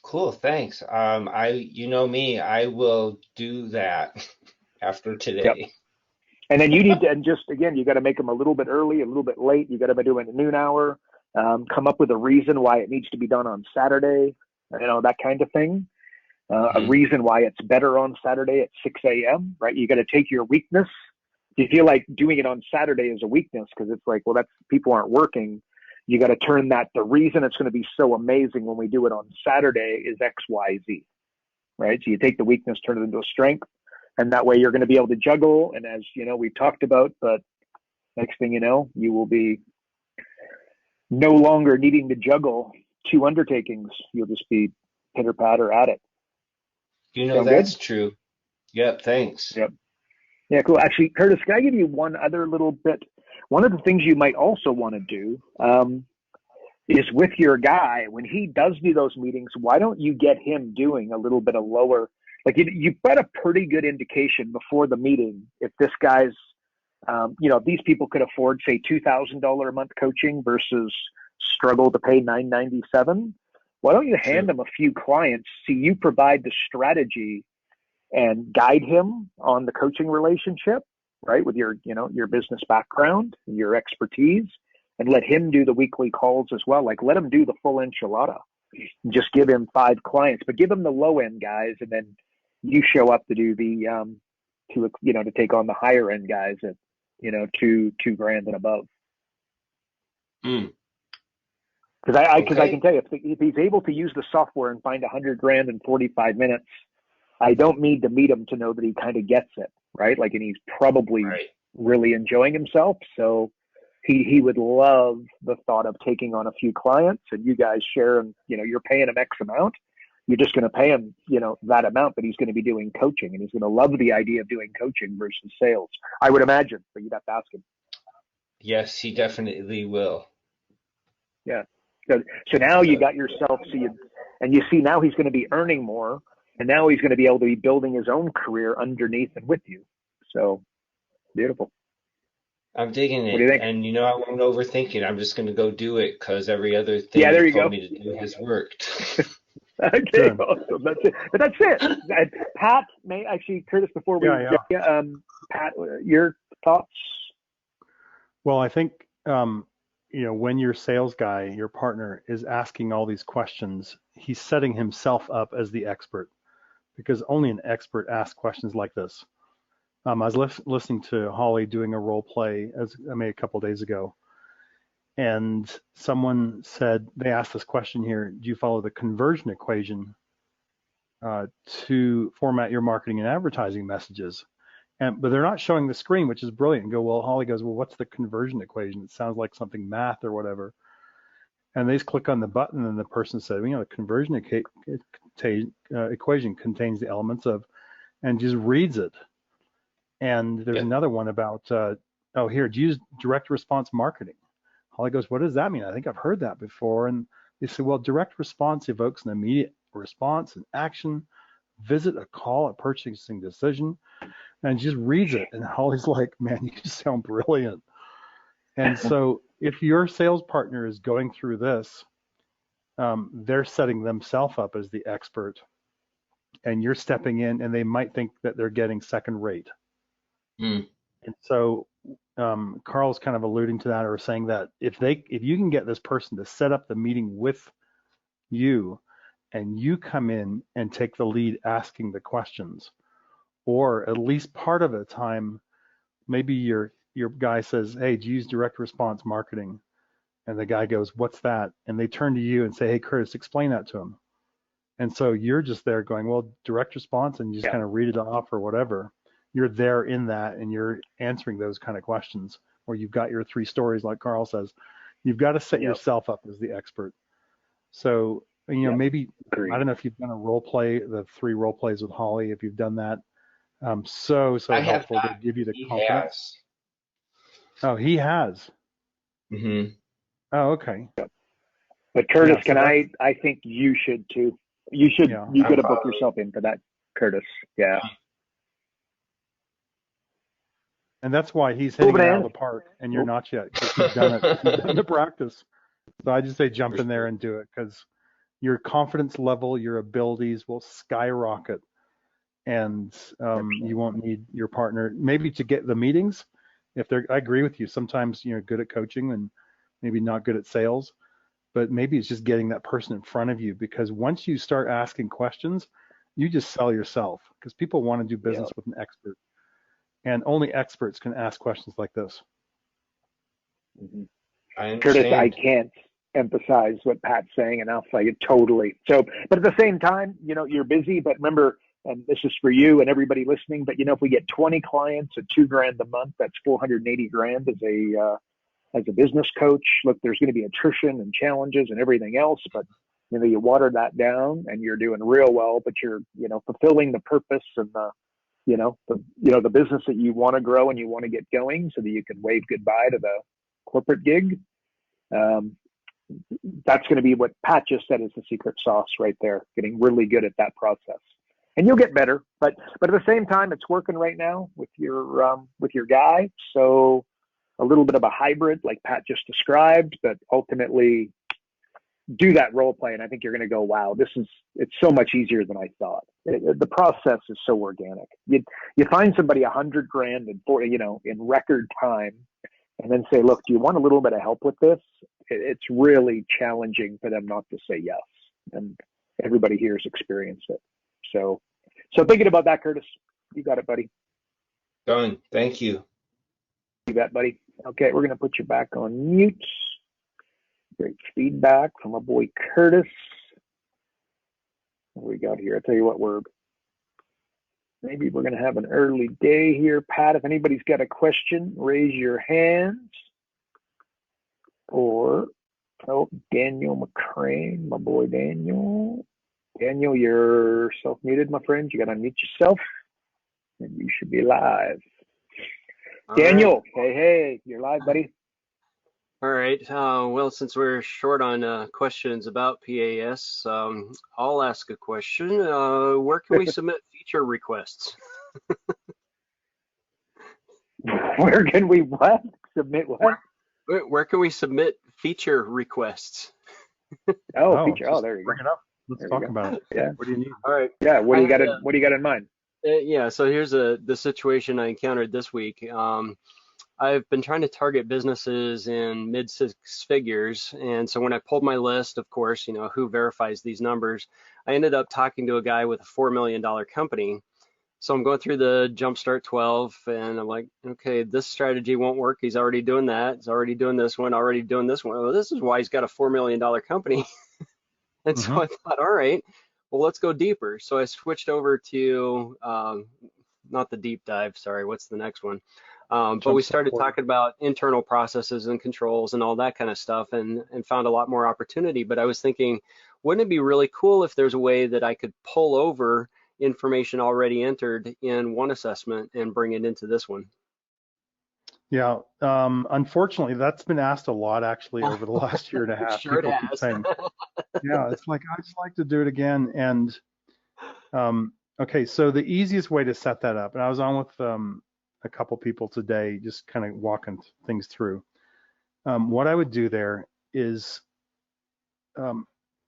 Cool, thanks. You know me, I will do that after Yep. today. And then you need to, and just again, you got to make them a little bit early, a little bit late. You got to do it at noon hour. Come up with a reason why it needs to be done on Saturday. That kind of thing. A reason why it's better on Saturday at 6 a.m. Right? You got to take your weakness. If you feel like doing it on Saturday is a weakness because it's like, well, that's people aren't working. You got to turn that. The reason it's going to be so amazing when we do it on Saturday is X, Y, Z. Right? So you take the weakness, turn it into a strength. And that way you're going to be able to juggle. And as you know, we've talked about, but next thing you know, you will be no longer needing to juggle 2 undertakings. You'll just be pitter patter at it. That's true. Yep, thanks. Yep. Yeah, cool. Actually, Curtis, can I give you one other little bit? One of the things you might also want to do is with your guy, when he does do those meetings, why don't you get him doing a little bit of lower, like you've got a pretty good indication before the meeting if this guy's, if these people could afford, say, $2,000 a month coaching versus struggle to pay $997. Why don't you hand him a few clients, see you provide the strategy and guide him on the coaching relationship, right? With your business background, your expertise, and let him do the weekly calls as well. Like let him do the full enchilada. Just give him 5 clients, but give him the low end guys, and then you show up to do the to take on the higher end guys at $2,000 and above. Because I can tell you if he's able to use the software and find $100,000 in 45 minutes, I don't need to meet him to know that he kind of gets it, right? Like, and he's probably really enjoying himself. So he would love the thought of taking on a few clients and you guys share, and you're paying him X amount. You're just going to pay him, that amount, but he's going to be doing coaching, and he's going to love the idea of doing coaching versus sales. I would imagine, but you'd have to ask him. Yes, he definitely will. Yeah. So now you got yourself, you see now he's going to be earning more, and now he's going to be able to be building his own career underneath and with you. So beautiful. I'm digging it. What do you think? And I won't overthink it. I'm just going to go do it because every other thing you told go. me to do has worked. Okay, awesome. That's it. But that's it. Pat, Curtis, before we Pat, your thoughts? Well, I think when your sales guy, your partner, is asking all these questions, he's setting himself up as the expert, because only an expert asks questions like this. I was listening to Holly doing a role play as I made a couple of days ago, and someone said, they asked this question here: do you follow the conversion equation to format your marketing and advertising messages? But they're not showing the screen, which is brilliant. And Holly goes, well, what's the conversion equation? It sounds like something math or whatever. And they just click on the button, and the person said, the conversion equation contains the elements of, and just reads it. And there's another one about, do you use direct response marketing? Holly goes, what does that mean? I think I've heard that before. And they say, well, direct response evokes an immediate response and action, visit, a call, a purchasing decision, and just reads it. And Holly's like, man, you sound brilliant. And so if your sales partner is going through this, they're setting themselves up as the expert, and you're stepping in, and they might think that they're getting second rate. And so Carl's kind of alluding to that, or saying that if you can get this person to set up the meeting with you, and you come in and take the lead asking the questions, or at least part of the time, maybe your guy says, hey, do you use direct response marketing? And the guy goes, what's that? And they turn to you and say, hey, Curtis, explain that to him. And so you're just there going, well, direct response, and you just kind of read it off or whatever. You're there in that, and you're answering those kind of questions, or you've got your 3 stories, like Carl says. You've got to set yourself up as the expert. So, maybe, I don't know if you've done a role play, the 3 role plays with Holly, if you've done that. So helpful to give you the confidence. Oh, he has. Mm-hmm. Oh, okay. But Curtis, I think you should too. You should. You got to book yourself in for that, Curtis. Yeah. And that's why he's hitting it Moving out in. of the park, and you're not yet, because he's done it. He's done the practice. So I just say jump in there and do it, because your confidence level, your abilities will skyrocket, and you won't need your partner maybe to get the meetings. If they're, I agree with you. Sometimes you're good at coaching and maybe not good at sales, but maybe it's just getting that person in front of you, because once you start asking questions, you just sell yourself, because people want to do business with an expert, and only experts can ask questions like this. Mm-hmm. I understand. Curtis, I can't emphasize what Pat's saying enough. Like, totally. So, but at the same time, you know, you're busy, but remember, and this is for you and everybody listening, but you know, if we get 20 clients at $2,000 a month, that's 480 grand as a business coach. Look, there's going to be attrition and challenges and everything else, but you know, you water that down and you're doing real well, but you're, you know, fulfilling the purpose and the business that you want to grow and you want to get going, so that you can wave goodbye to the corporate gig. That's going to be what Pat just said is the secret sauce right there, getting really good at that process. And you'll get better, but at the same time, it's working right now with your guy. So a little bit of a hybrid, like Pat just described, but ultimately do that role play, and I think you're going to go, wow, it's so much easier than I thought. The process is so organic. You find somebody $100,000 in record time, and then say, look, do you want a little bit of help with this? It's really challenging for them not to say yes, and everybody here has experienced it. So thinking about that, Curtis, you got it, buddy. Done. Thank you. You bet, buddy. Okay, we're going to put you back on mute. Great feedback from our boy Curtis. What we got here? I tell you what, maybe we're going to have an early day here. Pat, if anybody's got a question, raise your hands. Or, Daniel McCrane, my boy Daniel. Daniel, you're self-muted, my friend. You got to unmute yourself, and you should be live. All Daniel, right. Hey, you're live, buddy. All right. Well, since we're short on questions about PAS, I'll ask a question. Where can we submit feature requests? Where can we what? Submit what? Where can we submit feature requests? Feature. Oh, there you go. Bring it up. Let's talk about it. Yeah. What do you need? All right. Yeah. What do you got in mind? Yeah. So here's the situation I encountered this week. I've been trying to target businesses in mid 6 figures. And so when I pulled my list, of course, you know, who verifies these numbers, I ended up talking to a guy with a $4 million company. So I'm going through the Jumpstart 12 and I'm like, okay, this strategy won't work. He's already doing that. He's already doing this one, already doing this one. Well, this is why he's got a $4 million company. And so I thought, all right, well, let's go deeper. So I switched over to, not the deep dive, sorry, what's the next one? But we started talking about internal processes and controls and all that kind of stuff, and found a lot more opportunity. But I was thinking, wouldn't it be really cool if there's a way that I could pull over information already entered in one assessment and bring it into this one? Yeah, unfortunately, that's been asked a lot actually over the last year and a half. Sure it has. Saying, yeah, it's like, I'd just like to do it again. And okay, so the easiest way to set that up, and I was on with a couple people today, just kind of walking things through. What I would do there is,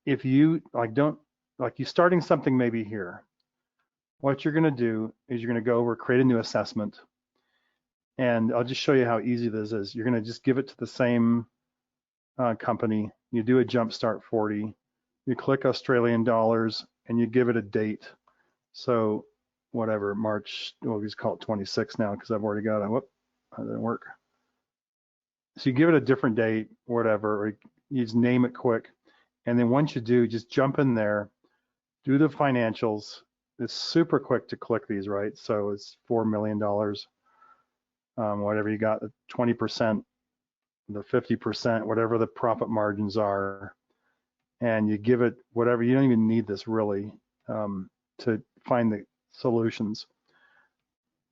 if you you're starting something maybe here, what you're going to do is you're going to go over, create a new assessment, and I'll just show you how easy this is. You're going to just give it to the same company. You do a Jumpstart 40, you click Australian dollars, and you give it a date. So whatever, March, we'll just call it 26 now because I've already got it. Whoop, that didn't work. So you give it a different date, whatever, or you just name it quick. And then once you do, just jump in there, do the financials. It's super quick to click these, right? So it's $4 million, whatever you got, the 20%, the 50%, whatever the profit margins are. And you give it whatever, you don't even need this really to find the solutions.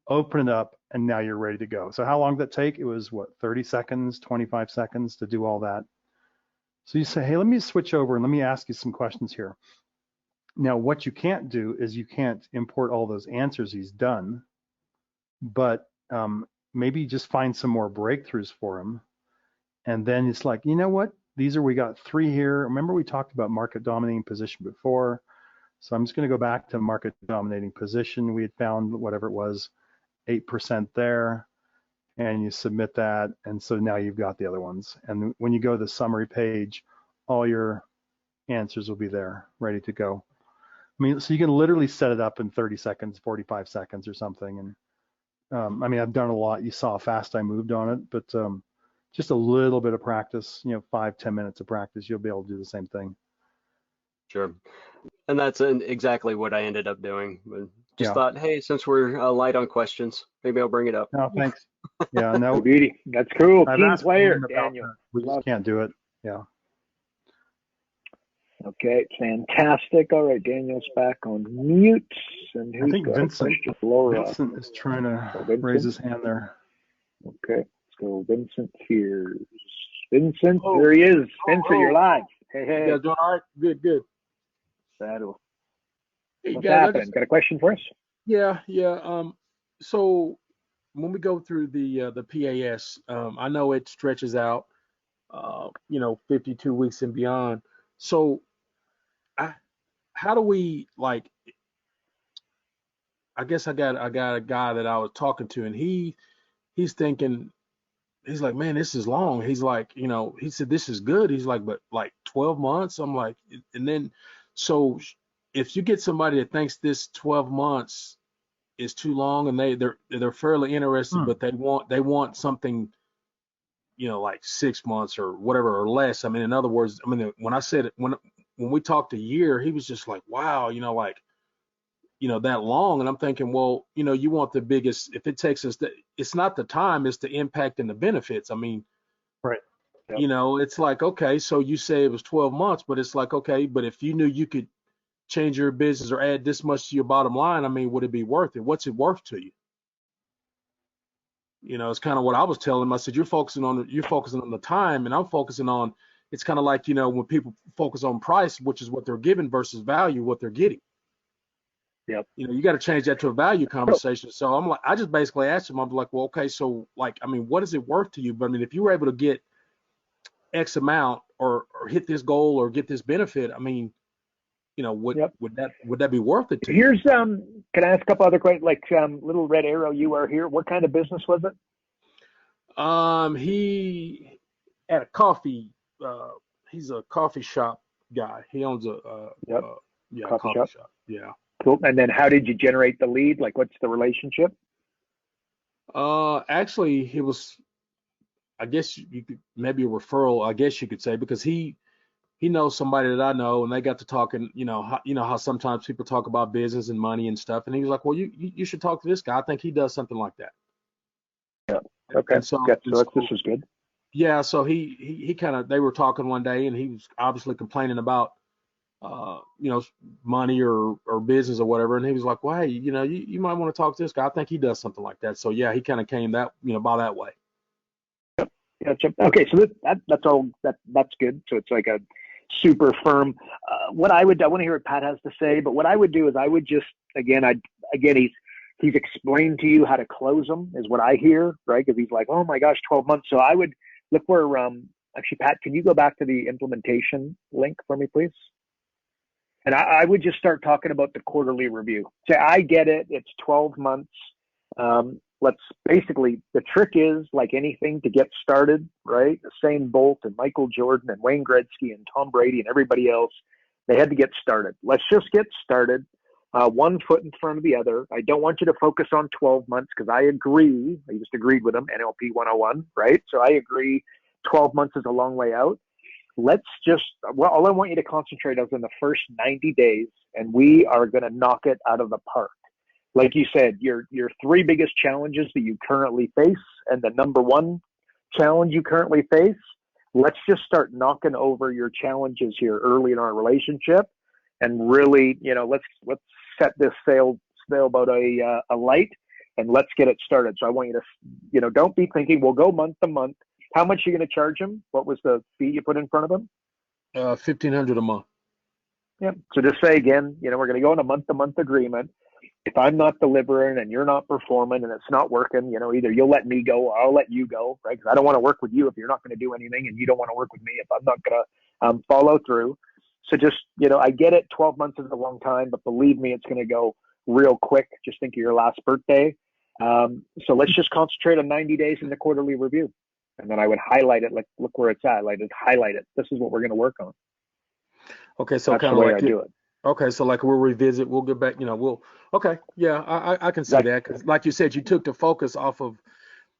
Open it up, and now you're ready to go. So how long did that take? It was what, 30 seconds, 25 seconds to do all that. So you say, hey, let me switch over and let me ask you some questions here. Now, what you can't do is you can't import all those answers he's done, but maybe just find some more breakthroughs for them. And then it's like, you know what? We got 3 here. Remember we talked about market dominating position before. So I'm just going to go back to market dominating position. We had found whatever it was, 8% there, and you submit that. And so now you've got the other ones. And when you go to the summary page, all your answers will be there, ready to go. I mean, so you can literally set it up in 30 seconds, 45 seconds or something. And I mean, I've done a lot. You saw how fast I moved on it, but just a little bit of practice, 5-10 minutes of practice, you'll be able to do the same thing. Sure. And that's exactly what I ended up doing. But just Yeah. thought, hey, since we're light on questions, maybe I'll bring it up. No, thanks. Yeah, no, Beauty. That's cool. I've Team asked player, him about Daniel. that. We just can't do it. Yeah. Okay, fantastic. All right, Daniel's back on mute. And I who's think got Vincent, a question? Laura. Vincent is trying to Vincent? raise his hand there. Okay, let's go. Vincent Fears. Vincent, there he is. Vincent, you're live. Hey, hey. You guys doing all right? Good, good. Saddle. Hey, What's guys, happening? Got a question for us? Yeah. So when we go through the PAS, I know it stretches out, 52 weeks and beyond. So, how do we like? I guess I got a guy that I was talking to, and he's thinking. He's like, man, this is long. He's like, he said, this is good. He's like, but like 12 months. I'm like, and then, so if you get somebody that thinks this 12 months is too long and they're fairly interested, but they want something, like 6 months or whatever or less. I mean, in other words, when I said it, when we talked a year, he was just like, wow, that long. And I'm thinking, well, you want the biggest, if it takes us, it's not the time, it's the impact and the benefits. I mean, Right. Yep. it's like, okay, so you say it was 12 months, but it's like, okay, but if you knew you could change your business or add this much to your bottom line, I mean, would it be worth it? What's it worth to you? It's kind of what I was telling him. I said, you're focusing on the time, and I'm focusing on, it's kind of like, when people focus on price, which is what they're given versus value, what they're getting. Yep. You got to change that to a value conversation. So I'm like, I just basically asked him, I'm like, well, okay, so like, I mean, what is it worth to you? But I mean, if you were able to get X amount or hit this goal or get this benefit, I mean, would that be worth it to you? Here's can I ask a couple other questions? Like Little Red Arrow, you are here. What kind of business was it? He at a coffee. He's a coffee shop guy. He owns a coffee shop. Yeah. Cool. And then how did you generate the lead? Like, what's the relationship? Actually, it was, I guess you could maybe a referral, I guess you could say, because he knows somebody that I know, and they got to talking. How sometimes people talk about business and money and stuff, and he was like, well, you should talk to this guy. I think he does something like that. Yeah. Okay. And so, this is good. Yeah. So he kind of, they were talking one day, and he was obviously complaining about money or business or whatever. And he was like, well, hey, you might want to talk to this guy. I think he does something like that. So yeah, he kind of came that, by that way. Yep. Gotcha. Okay. So that's all that's good. So it's like a super firm. I want to hear what Pat has to say, but what I would do is I would just, he's explained to you how to close them is what I hear, right? Because he's like, oh my gosh, 12 months. So I would look where, actually, Pat, can you go back to the implementation link for me, please? And I would just start talking about the quarterly review. Say, I get it. It's 12 months. The trick is like anything to get started, right? Usain Bolt and Michael Jordan and Wayne Gretzky and Tom Brady and everybody else, they had to get started. Let's just get started. One foot in front of the other. I don't want you to focus on 12 months because I agree. I just agreed with him, NLP 101, right? So I agree 12 months is a long way out. All I want you to concentrate on is in the first 90 days, and we are going to knock it out of the park. Like you said, your 3 biggest challenges that you currently face and the number 1 challenge you currently face, let's just start knocking over your challenges here early in our relationship and really, let's set this sailboat a light and let's get it started. So I want you to, don't be thinking we'll go month to month. How much are you going to charge him? What was the fee you put in front of him? $1,500 a month. Yeah. So just say again, we're going to go on a month-to-month agreement. if I'm not delivering and you're not performing and it's not working, you know, either you'll let me go or I'll let you go, right? Because I don't want to work with you if you're not going to do anything, and you don't want to work with me if I'm not going to follow through. So just, you know, I get it. 12 months is a long time, but believe me, it's going to go real quick. Just think of your last birthday. So let's just concentrate on 90 days in the quarterly review. And then I would highlight it, like, look where it's at. Like, highlight it. This is what we're going to work on. Okay, so That's kind the of way like I do it. Okay, so like we'll revisit, we'll get back, you know, okay, yeah, I can see that, because like you said, you took the focus off of,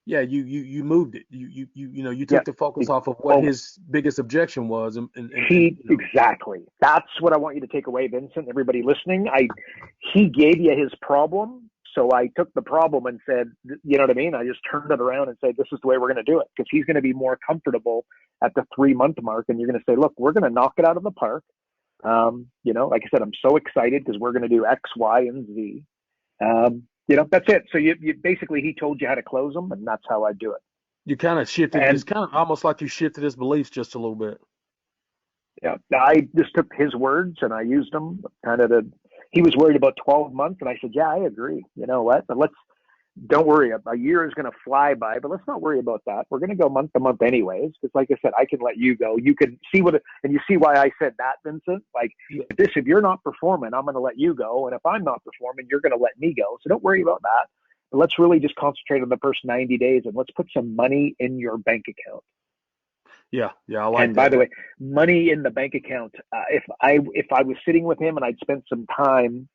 yeah, you moved it, you took the focus off of what his biggest objection was, and exactly. That's what I want you to take away, Vincent. Everybody listening, he gave you his problem, so I took the problem and said, you know what I mean? I just turned it around and said, this is the way we're going to do it, because he's going to be more comfortable at the 3-month mark, and you're going to say, look, we're going to knock it out of the park. You know, like I said, I'm so excited because we're going to do X, Y, and Z. You know, that's it. So you basically, he told you how to close them, and that's how I do it. You kind of shifted. It's kind of almost like you shifted his beliefs just a little bit. Yeah, I just took his words and I used them. He was worried about 12 months, and I said, yeah, I agree. You know what? But don't worry. A year is going to fly by, but let's not worry about that. We're going to go month to month anyways. Because like I said, I can let you go. You can see and you see why I said that, Vincent. Like if you're not performing, I'm going to let you go. And if I'm not performing, you're going to let me go. So don't worry about that. But let's really just concentrate on the first 90 days, and let's put some money in your bank account. Yeah, I like that. And by the way, money in the bank account. If I was sitting with him and I'd spent some time,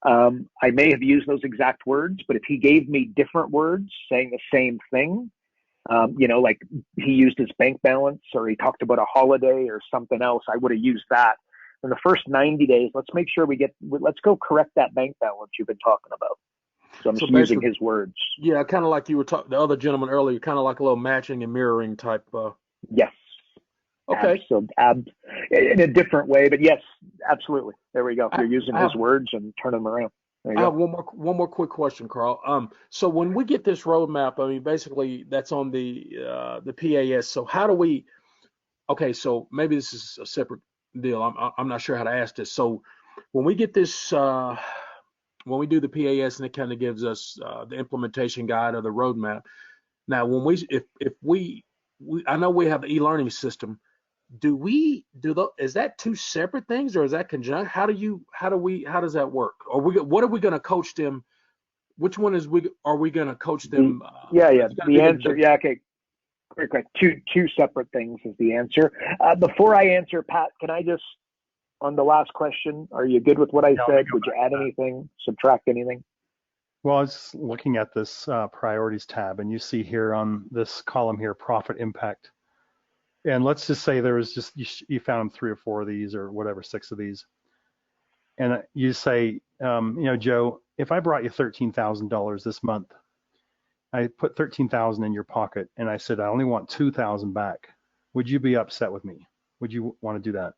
I may have used those exact words, but if he gave me different words saying the same thing, you know, like he used his bank balance, or he talked about a holiday or something else, I would have used that. In the first 90 days, let's make sure let's go correct that bank balance you've been talking about. So I'm just using his words. Yeah, kind of like you were talking, the other gentleman earlier, kind of like a little matching and mirroring type. Yes. Okay. So in a different way, but yes, absolutely. There we go. You're using his words and turning them around. I have one more quick question, Carl. So when we get this roadmap, I mean, basically that's on the PAS. So how do we? Okay, so maybe this is a separate deal. I'm not sure how to ask this. So when we get this, when we do the PAS, and it kind of gives us the implementation guide or the roadmap. Now, when if we I know we have the e-learning system. Is that two separate things, or is that conjunct? How does that work? What are we going to coach them? Which one are we going to coach them? The answer. Yeah. Okay. Great. Two separate things is the answer. Before I answer, Pat, can I just, on the last question, are you good with what I said? Would you add anything, subtract anything? Well, I was looking at this priorities tab, and you see here on this column here, profit impact. And let's just say there was just, you found 3 or 4 of these, or whatever, 6 of these. And you say, you know, Joe, if I brought you $13,000 this month, I put $13,000 in your pocket, and I said, I only want $2,000 back. Would you be upset with me? Would you want to do that?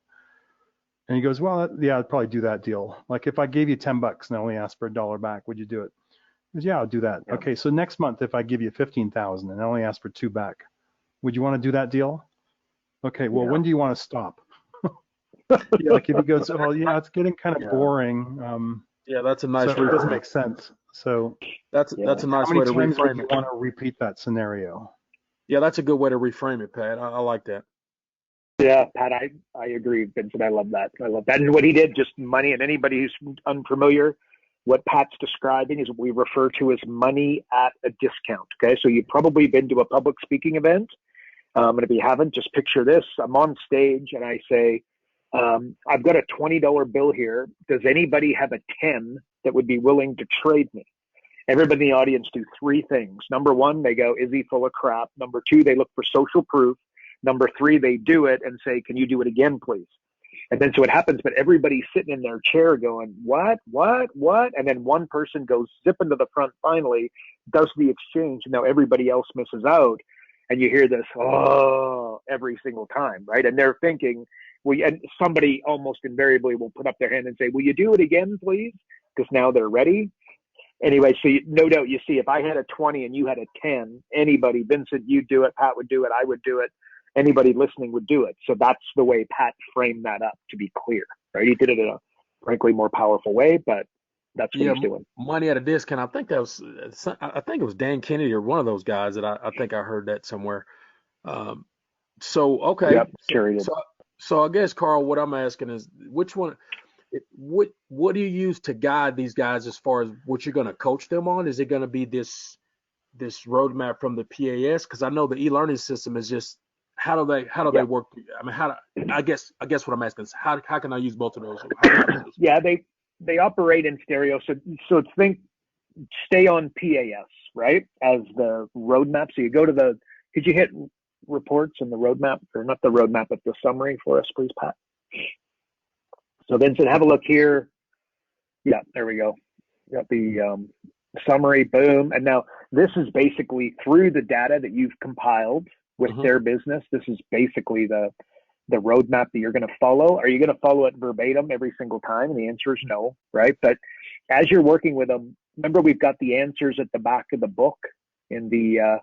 And he goes, well, yeah, I'd probably do that deal. Like if I gave you $10 and I only asked for $1 back, would you do it? He goes, yeah, I'll do that. Yeah. Okay, so next month, if I give you $15,000 and I only ask for $2 back, would you want to do that deal? Okay, well, when do you want to stop? Like if he goes, oh yeah, it's getting kind of boring. That's a nice. So it doesn't make sense. So that's a nice way to reframe it. You want to repeat that scenario? Yeah, that's a good way to reframe it, Pat. I like that. Yeah, Pat, I agree, Vincent. I love that. And what he did, just money. And anybody who's unfamiliar, what Pat's describing is what we refer to as money at a discount. Okay, so you've probably been to a public speaking event. And if you haven't, just picture this. I'm on stage and I say, I've got a $20 bill here. Does anybody have a 10 that would be willing to trade me? Everybody in the audience do 3 things. Number 1, they go, is he full of crap? Number 2, they look for social proof. Number 3, they do it and say, can you do it again, please? And then so it happens, but everybody's sitting in their chair going, what? And then one person goes zipping to the front finally, does the exchange, and now everybody else misses out. And you hear this, oh, every single time, right? And they're thinking, and somebody almost invariably will put up their hand and say, will you do it again, please? Because now they're ready. Anyway, so no doubt you see, if I had a 20 and you had a 10, anybody, Vincent, you'd do it, Pat would do it, I would do it, anybody listening would do it. So that's the way Pat framed that up, to be clear, right? He did it in a frankly more powerful way, but That's what Yeah, he's doing. money at a discount. I think it was Dan Kennedy or one of those guys that I think I heard that somewhere. Um, so okay, Yep, Jerry did. so I guess Carl, what I'm asking is which one, what do you use to guide these guys as far as what you're going to coach them on? Is it going to be this roadmap from the PAS? Because I know the e-learning system is just how do they Yep. work? I mean, I guess what I'm asking is how can I use both of those? Yeah, they operate in stereo. So stay on PAS, right, as the roadmap. So you go to could you hit reports and the roadmap, or not the roadmap, but the summary for us, please, Pat? So Vincent, have a look here. Yeah, there we go. Got the summary, boom. And now this is basically through the data that you've compiled with their business. This is basically the roadmap that you're going to follow. Are you going to follow it verbatim every single time? And the answer is no, right? But as you're working with them, remember we've got the answers at the back of the book in the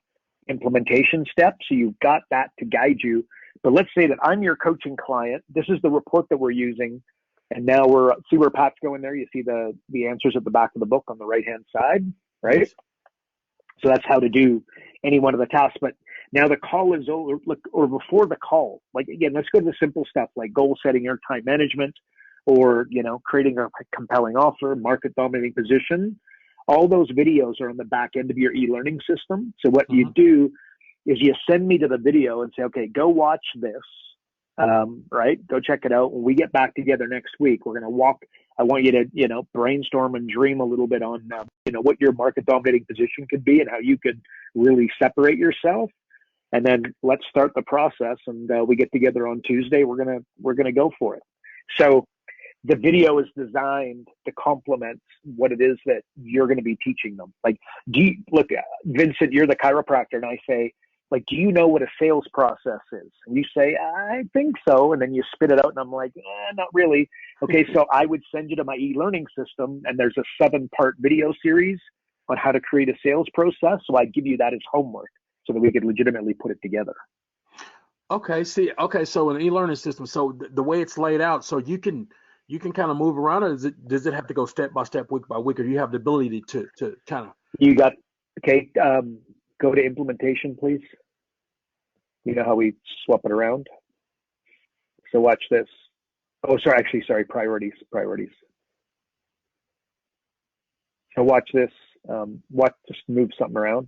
implementation steps. So you've got that to guide you. But let's say that I'm your coaching client. This is the report that we're using. And now see where Pat's going there. You see the answers at the back of the book on the right-hand side, right? Yes. So that's how to do any one of the tasks. But now the call is over, or before the call, like again, let's go to the simple stuff like goal setting or time management, or, creating a compelling offer, market dominating position. All those videos are on the back end of your e-learning system. So what you do is you send me to the video and say, okay, go watch this. Right? Go check it out. When we get back together next week, we're going to I want you to, brainstorm and dream a little bit on, what your market dominating position could be and how you could really separate yourself. And then let's start the process. And we get together on Tuesday. We're going to go for it. So the video is designed to complement what it is that you're going to be teaching them. Like, Vincent, you're the chiropractor, and I say, like, do you know what a sales process is? And you say, I think so. And then you spit it out, and I'm like, not really. Okay, so I would send you to my e-learning system, and there's a 7-part video series on how to create a sales process. So I'd give you that as homework so that we could legitimately put it together. Okay, so an e-learning system, so the way it's laid out, so you can kind of move around, or does it have to go step by step, week by week, or do you have the ability to kind of? You got, okay, go to implementation, please. You know how we swap it around? So watch this. Oh, sorry, priorities. So watch this. Just move something around.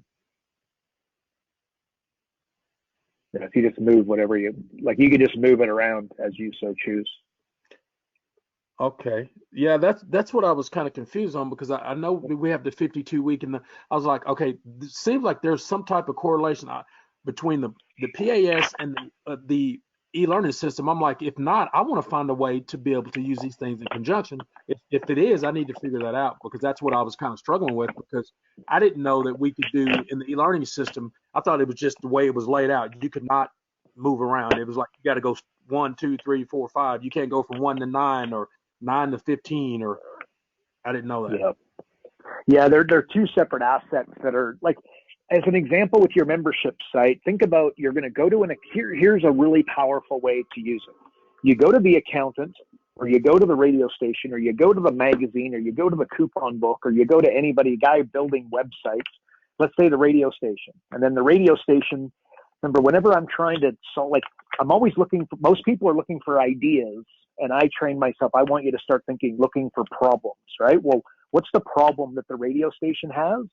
If you just move whatever you can just move it around as you so choose. Okay. Yeah, that's what I was kind of confused on, because I know we have the 52-week, and I was like, okay, it seems like there's some type of correlation between the PAS and the e-learning system. I'm like, if not, I want to find a way to be able to use these things in conjunction. If it is, I need to figure that out, because that's what I was kind of struggling with, because I didn't know that we could do in the e-learning system. I thought it was just the way it was laid out. You could not move around. It was like you got to go 1, 2, 3, 4, 5. You can't go from 1 to 9 or 9 to 15, or I didn't know that. Yeah, they're two separate assets that are like, as an example, with your membership site, think about, you're going to go to here's a really powerful way to use it. You go to the accountant, or you go to the radio station, or you go to the magazine, or you go to the coupon book, or you go to a guy building websites, let's say the radio station. And then the radio station, remember, whenever I'm trying to solve, I'm always most people are looking for ideas, and I train myself, I want you to start looking for problems, right? Well, what's the problem that the radio station has?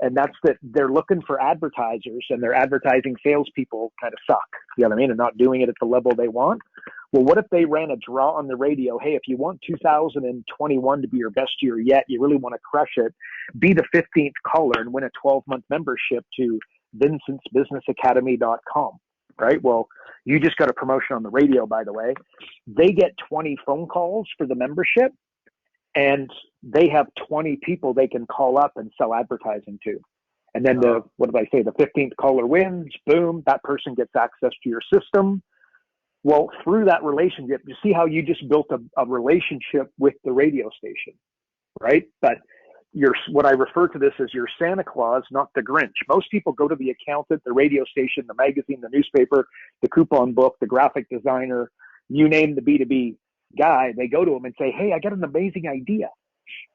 And that's that they're looking for advertisers, and their advertising salespeople kind of suck, you know what I mean, and not doing it at the level they want. Well, what if they ran a draw on the radio? Hey, if you want 2021 to be your best year yet, you really want to crush it, be the 15th caller and win a 12-month membership to vincentsbusinessacademy.com, right? Well, you just got a promotion on the radio, by the way. They get 20 phone calls for the membership, and they have 20 people they can call up and sell advertising to. And then the 15th caller wins, boom, that person gets access to your system. Well, through that relationship, you see how you just built a relationship with the radio station, right? But what I refer to this as your Santa Claus, not the Grinch. Most people go to the accountant, the radio station, the magazine, the newspaper, the coupon book, the graphic designer, you name the B2B guy, they go to him and say, hey, I got an amazing idea.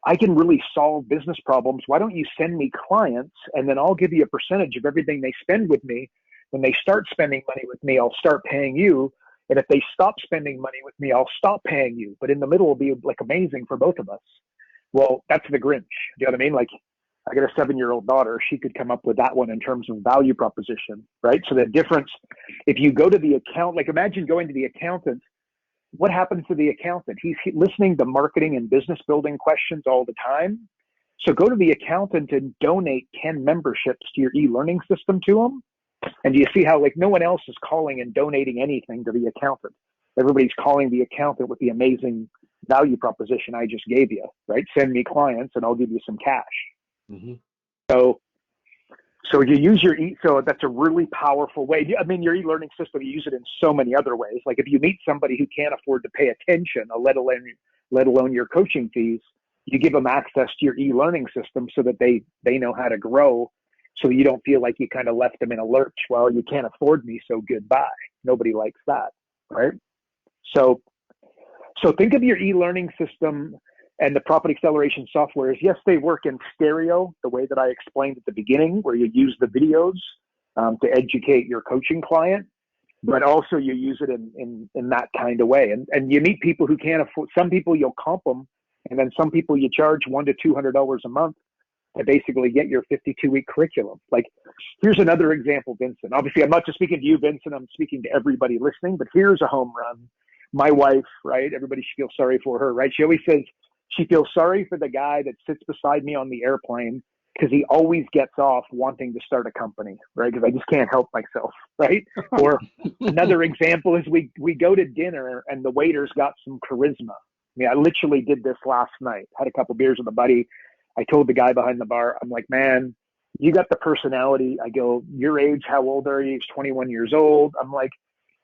I can really solve business problems. Why don't you send me clients, and then I'll give you a percentage of everything they spend with me. When they start spending money with me, I'll start paying you. And if they stop spending money with me, I'll stop paying you. But in the middle will be like amazing for both of us. Well, that's the Grinch. Do you know what I mean? Like, I got a 7-year-old daughter. She could come up with that one in terms of value proposition, right? So the difference, if you go to the account, like imagine going to the accountant, what happens to the accountant? He's listening to marketing and business building questions all the time. So go to the accountant and donate 10 memberships to your e-learning system to him. And you see how like no one else is calling and donating anything to the accountant. Everybody's calling the accountant with the amazing value proposition I just gave you, right? Send me clients and I'll give you some cash. Mm-hmm. So you use your so that's a really powerful way. I mean, your e-learning system, you use it in so many other ways. Like if you meet somebody who can't afford to pay attention, let alone your coaching fees, you give them access to your e-learning system so that they know how to grow. So you don't feel like you kind of left them in a lurch. Well, you can't afford me, so goodbye. Nobody likes that, right? So think of your e-learning system and the Profit Acceleration software is, yes, they work in stereo, the way that I explained at the beginning, where you use the videos to educate your coaching client, but also you use it in that kind of way. And you meet people who can't afford, some people you'll comp them, and then some people you charge $100 to $200 a month to basically get your 52-week curriculum. Like, here's another example, Vincent. Obviously, I'm not just speaking to you, Vincent, I'm speaking to everybody listening, but here's a home run. My wife, right? Everybody should feel sorry for her, right? She always says, she feels sorry for the guy that sits beside me on the airplane because he always gets off wanting to start a company, right? Because I just can't help myself, right? Or another example is we go to dinner and the waiter's got some charisma. I mean, I literally did this last night. Had a couple beers with a buddy. I told the guy behind the bar, I'm like, man, you got the personality. I go, your age, how old are you? He's 21 years old. I'm like,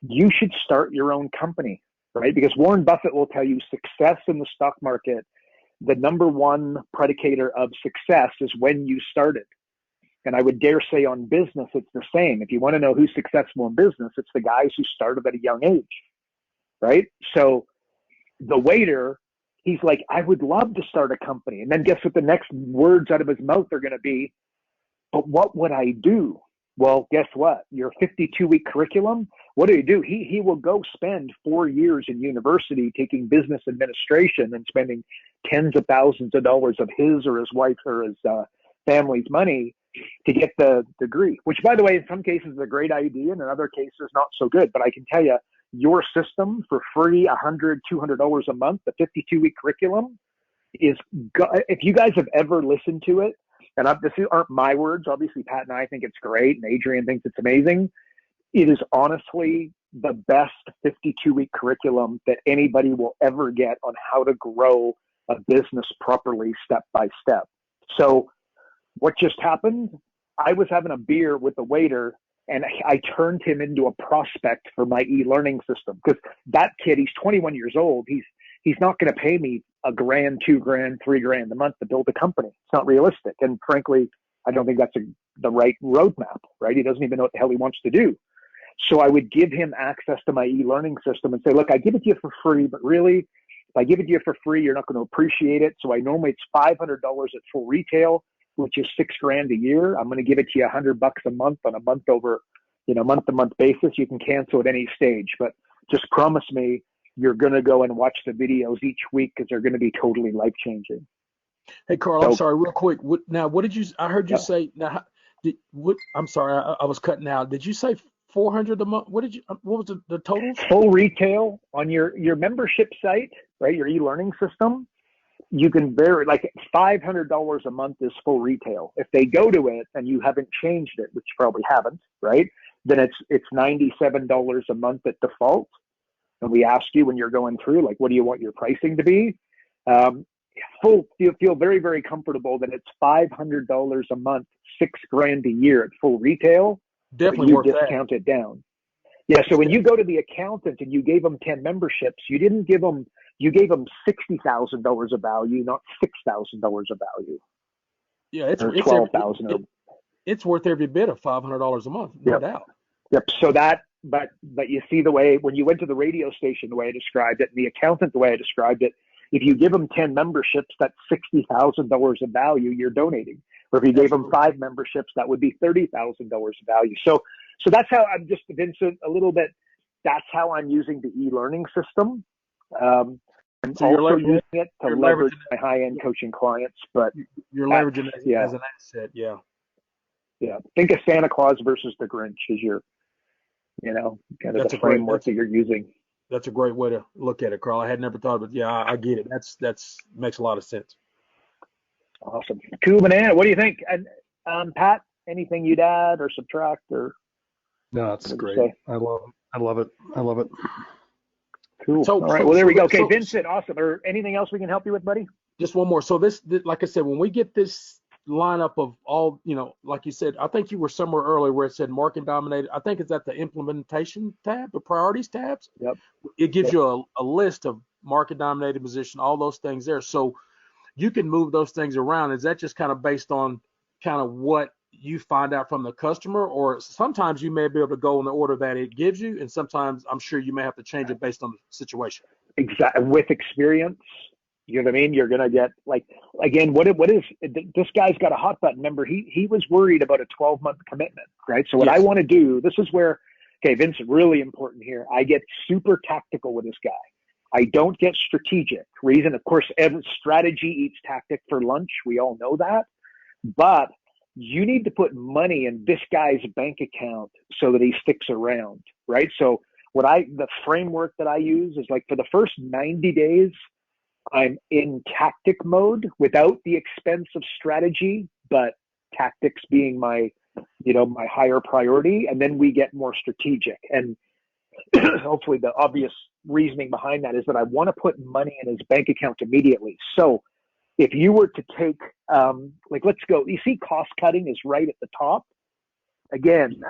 you should start your own company, right? Because Warren Buffett will tell you success in the stock market, the number one predicator of success is when you started. And I would dare say on business, it's the same. If you want to know who's successful in business, it's the guys who started at a young age, right? So the waiter, he's like, I would love to start a company. And then guess what the next words out of his mouth are going to be? But what would I do? Well, guess what? Your 52-week curriculum, what do you do? He will go spend 4 years in university taking business administration and spending tens of thousands of dollars of his or his wife or his family's money to get the degree, which, by the way, in some cases is a great idea and in other cases not so good. But I can tell you, your system for free, $100, $200 a month, the 52-week curriculum is, if you guys have ever listened to it, and this aren't my words, obviously Pat and I think it's great and Adrian thinks it's amazing. It is honestly the best 52-week curriculum that anybody will ever get on how to grow a business properly, step by step. So what just happened? I was having a beer with the waiter and I turned him into a prospect for my e-learning system, because that kid, he's 21 years old. He's not going to pay me $1,000, $2,000, $3,000 a month to build a company. It's not realistic. And frankly, I don't think that's the right roadmap, right? He doesn't even know what the hell he wants to do. So I would give him access to my e-learning system and say, look, I give it to you for free, but really, if I give it to you for free, you're not going to appreciate it. So I normally it's $500 at full retail, which is $6,000 a year. I'm going to give it to you $100 a month on a month-to-month basis. You can cancel at any stage, but just promise me you're going to go and watch the videos each week because they're going to be totally life-changing. Hey, Carl, I'm sorry, real quick. What did you? I heard you say. Now, I'm sorry, I was cutting out. Did you say 400 a month? What was the total? Full retail on your membership site, right? Your e-learning system. You can vary, like $500 a month is full retail. If they go to it and you haven't changed it, which you probably haven't, right? Then it's $97 a month at default. And we ask you when you're going through, like, what do you want your pricing to be? Feel very, very comfortable that it's $500 a month, $6,000 a year at full retail. Definitely worth that. You discount it down. Yeah. So when you go to the accountant and you gave them 10 memberships, you gave them $60,000 of value, not $6,000 of value. Yeah, it's $12,000. It's worth every bit of $500 a month, no doubt. Yep. So but you see the way when you went to the radio station, the way I described it, and the accountant, the way I described it, if you give them 10 memberships, that's $60,000 of value you're donating. Or if you gave them 5 memberships, that would be $30,000 of value. So that's how I'm just, Vincent, a little bit, that's how I'm using the e-learning system. I'm So also using it to leverage my high-end coaching clients, but you're leveraging it as an asset. Yeah. Yeah. Think of Santa Claus versus the Grinch as your, kind of the framework that you're using. That's a great way to look at it, Carl. I had never thought of it. Yeah, I get it. That's makes a lot of sense. Awesome. Cool, banana. What do you think? And Pat, anything you'd add or subtract or? No, that's great. I love it. Cool. All right. Well, there we go. Okay, Vincent, awesome. Or anything else we can help you with, buddy? Just one more. So this, like I said, when we get this lineup of all, like you said, I think you were somewhere earlier where it said market dominated. I think it's at the implementation tab, the priorities tabs. Yep. It gives you a list of market dominated position, all those things there. So you can move those things around. Is that just kind of based on kind of what you find out from the customer, or sometimes you may be able to go in the order that it gives you, and sometimes I'm sure you may have to change it based on the situation? Exactly. With experience, you know what I mean? You're going to get, like, again, what is, this guy's got a hot button. Remember, he was worried about a 12-month commitment, right? So what I want to do, this is where, okay, Vincent, really important here. I get super tactical with this guy. I don't get strategic. Reason, of course, every strategy eats tactic for lunch. We all know that. But you need to put money in this guy's bank account so that he sticks around, right? So the framework that I use is, like, for the first 90 days, I'm in tactic mode without the expense of strategy, but tactics being my higher priority. And then we get more strategic. And hopefully the obvious reasoning behind that is that I want to put money in his bank account immediately. So if you were to take, let's go, you see cost cutting is right at the top. Again,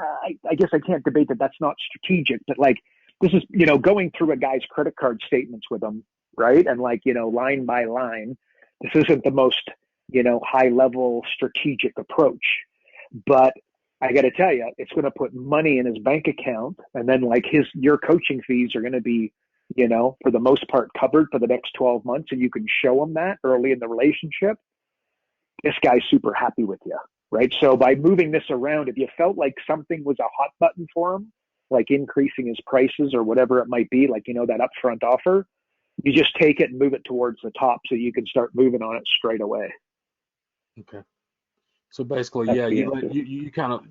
I guess I can't debate that that's not strategic, but, like, this is, going through a guy's credit card statements with him, right? And, like, line by line, this isn't the most, high level strategic approach, but I got to tell you, it's going to put money in his bank account. And then, like, your coaching fees are going to be, for the most part covered for the next 12 months. And you can show him that early in the relationship. This guy's super happy with you, right? So by moving this around, if you felt like something was a hot button for him, like increasing his prices or whatever it might be, like, that upfront offer, you just take it and move it towards the top so you can start moving on it straight away. Okay. So basically, you kind of,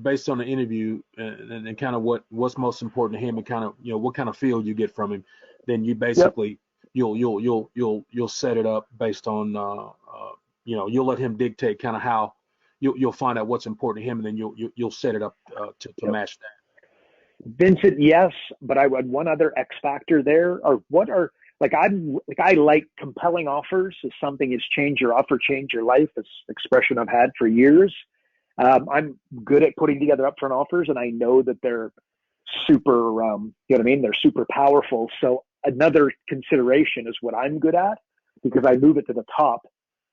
based on the interview and kind of what's most important to him and kind of, what kind of feel you get from him, then you basically, you'll set it up based on, you'll let him dictate kind of how you'll find out what's important to him, and then you'll set it up to match that. Vincent, yes, but I would one other X factor there, or I like compelling offers is something is change your offer, change your life. It's an expression I've had for years. I'm good at putting together upfront offers, and I know that they're super, they're super powerful. So another consideration is what I'm good at, because I move it to the top.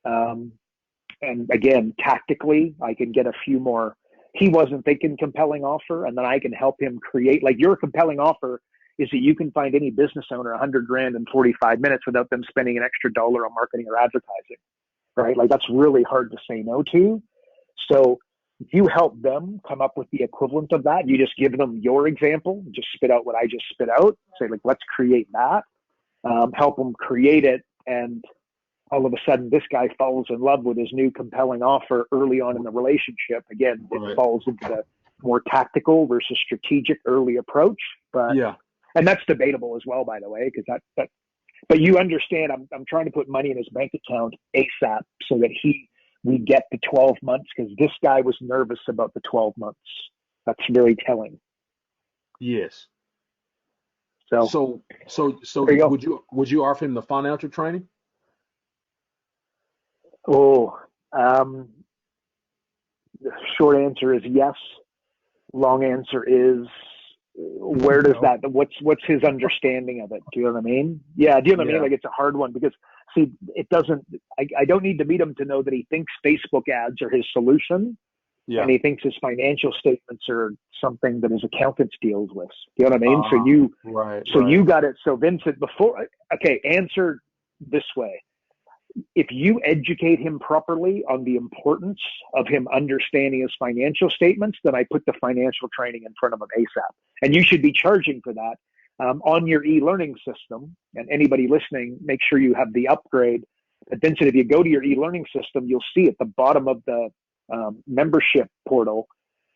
And again, tactically, I can get a few more. He wasn't thinking compelling offer, and then I can help him create, like, your compelling offer is that you can find any business owner $100,000 in 45 minutes without them spending an extra dollar on marketing or advertising, right? Like, that's really hard to say no to. So if you help them come up with the equivalent of that, you just give them your example, just spit out what I just spit out, say, like, let's create that, help them create it. And all of a sudden, this guy falls in love with his new compelling offer early on in the relationship. Again, it falls into the more tactical versus strategic early approach. But and that's debatable as well, by the way, because that. But you understand, I'm trying to put money in his bank account ASAP so that we get the 12 months, because this guy was nervous about the 12 months. That's very telling. Yes. So would you offer him the financial training? Oh, the short answer is yes. Long answer is, where does that, what's his understanding of it? Do you know what I mean? Yeah. Do you know what I mean? Like, it's a hard one, because, see, it doesn't, I don't need to meet him to know that he thinks Facebook ads are his solution. Yeah. And he thinks his financial statements are something that his accountant deals with. Do you know what I mean? You got it. So Vincent, answer this way. If you educate him properly on the importance of him understanding his financial statements, then I put the financial training in front of him ASAP. And you should be charging for that on your e-learning system. And anybody listening, make sure you have the upgrade. But Vincent, if you go to your e-learning system, you'll see at the bottom of the membership portal,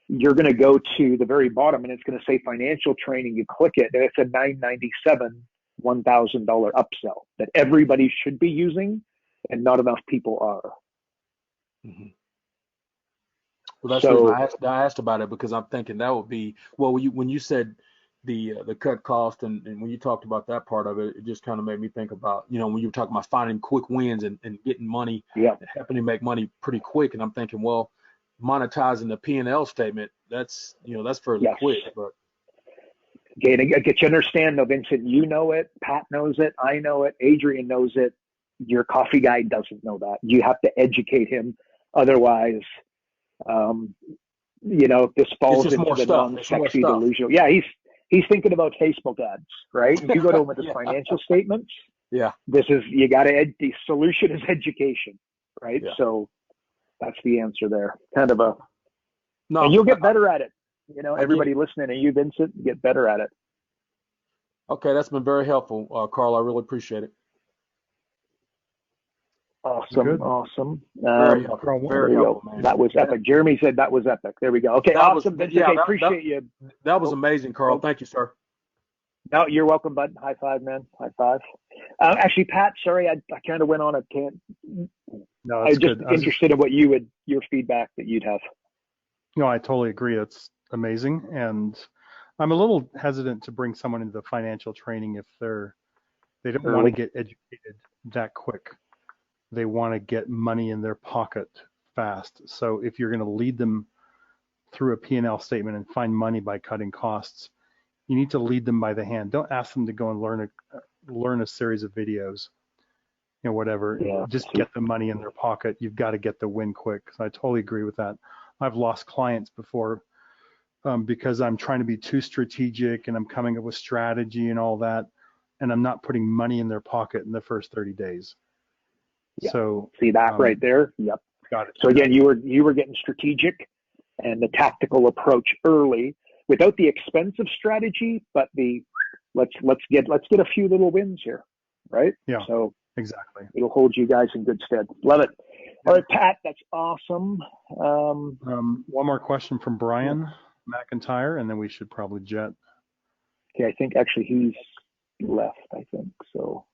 you're going to go to the very bottom and it's going to say financial training. You click it and it's a $997 $1,000 upsell that everybody should be using and not enough people are. Mm-hmm. Well, that's the reason I asked about it, because I'm thinking that would be, well, when you said the cut cost and when you talked about that part of it, it just kind of made me think about, when you were talking about finding quick wins and getting money, helping to make money pretty quick. And I'm thinking, well, monetizing the P&L statement, that's fairly quick. But okay, to get you understand though, Vincent, you know it, Pat knows it, I know it, Adrian knows it. Your coffee guy doesn't know that. You have to educate him. Otherwise, this falls into the non-sexy delusional. Yeah, he's thinking about Facebook ads, right? If you go to him with his financial statements, the solution is education, right? Yeah. So that's the answer there. Kind of and you'll get better at it. Everybody listening, and you, Vincent, get better at it. Okay, that's been very helpful, Carl. I really appreciate it. Awesome. Very helpful, man. That was epic. Jeremy said that was epic. There we go. Okay, awesome. Appreciate you. That was amazing, Carl. Thank you, sir. No, you're welcome, bud. High five, man. High five. Actually, Pat, sorry, I kind of went on a tangent. No, I was just interested in what your feedback that you'd have. No, I totally agree. It's amazing. And I'm a little hesitant to bring someone into the financial training if they don't want to get educated that quick. They want to get money in their pocket fast. So if you're going to lead them through a P&L statement and find money by cutting costs, you need to lead them by the hand. Don't ask them to go and learn a series of videos, whatever. Yeah. Just get the money in their pocket. You've got to get the win quick. So I totally agree with that. I've lost clients before because I'm trying to be too strategic and I'm coming up with strategy and all that, and I'm not putting money in their pocket in the first 30 days. Yeah. So see that right there? Yep. Got it. So again, you were getting strategic and the tactical approach early without the expensive strategy, but the let's get a few little wins here, right? Yeah. So exactly. It'll hold you guys in good stead. Love it. All right, Pat, that's awesome. One more question from Brian McIntyre, and then we should probably jet. Okay, I think actually he's left, I think. So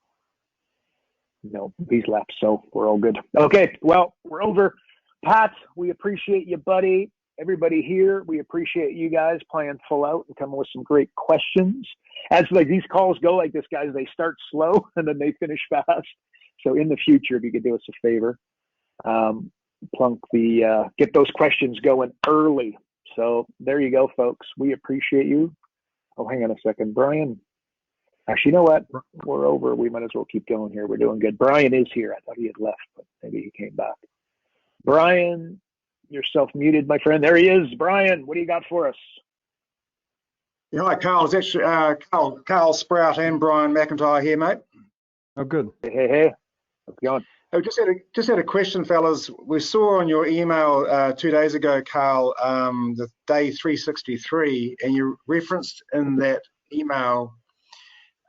no, he's left, so we're all good. Okay, well, we're over. Pat, we appreciate you, buddy. Everybody here, we appreciate you guys playing full out and coming with some great questions. As like these calls go like this, guys, they start slow and then they finish fast. So in the future, if you could do us a favor, get those questions going early. So there you go, folks. We appreciate you. Oh, hang on a second, Brian. Actually, you know what? We're over. We might as well keep going here. We're doing good. Brian is here. I thought he had left, but maybe he came back. Brian, you're self-muted, my friend. There he is. Brian, what do you got for us? Yeah, hi, Carl. It's actually Carl Sprout and Brian McIntyre here, mate. Oh, good. Hey. How's it going? I just had a question, fellas. We saw on your email 2 days ago, Carl, the day 363, and you referenced in that email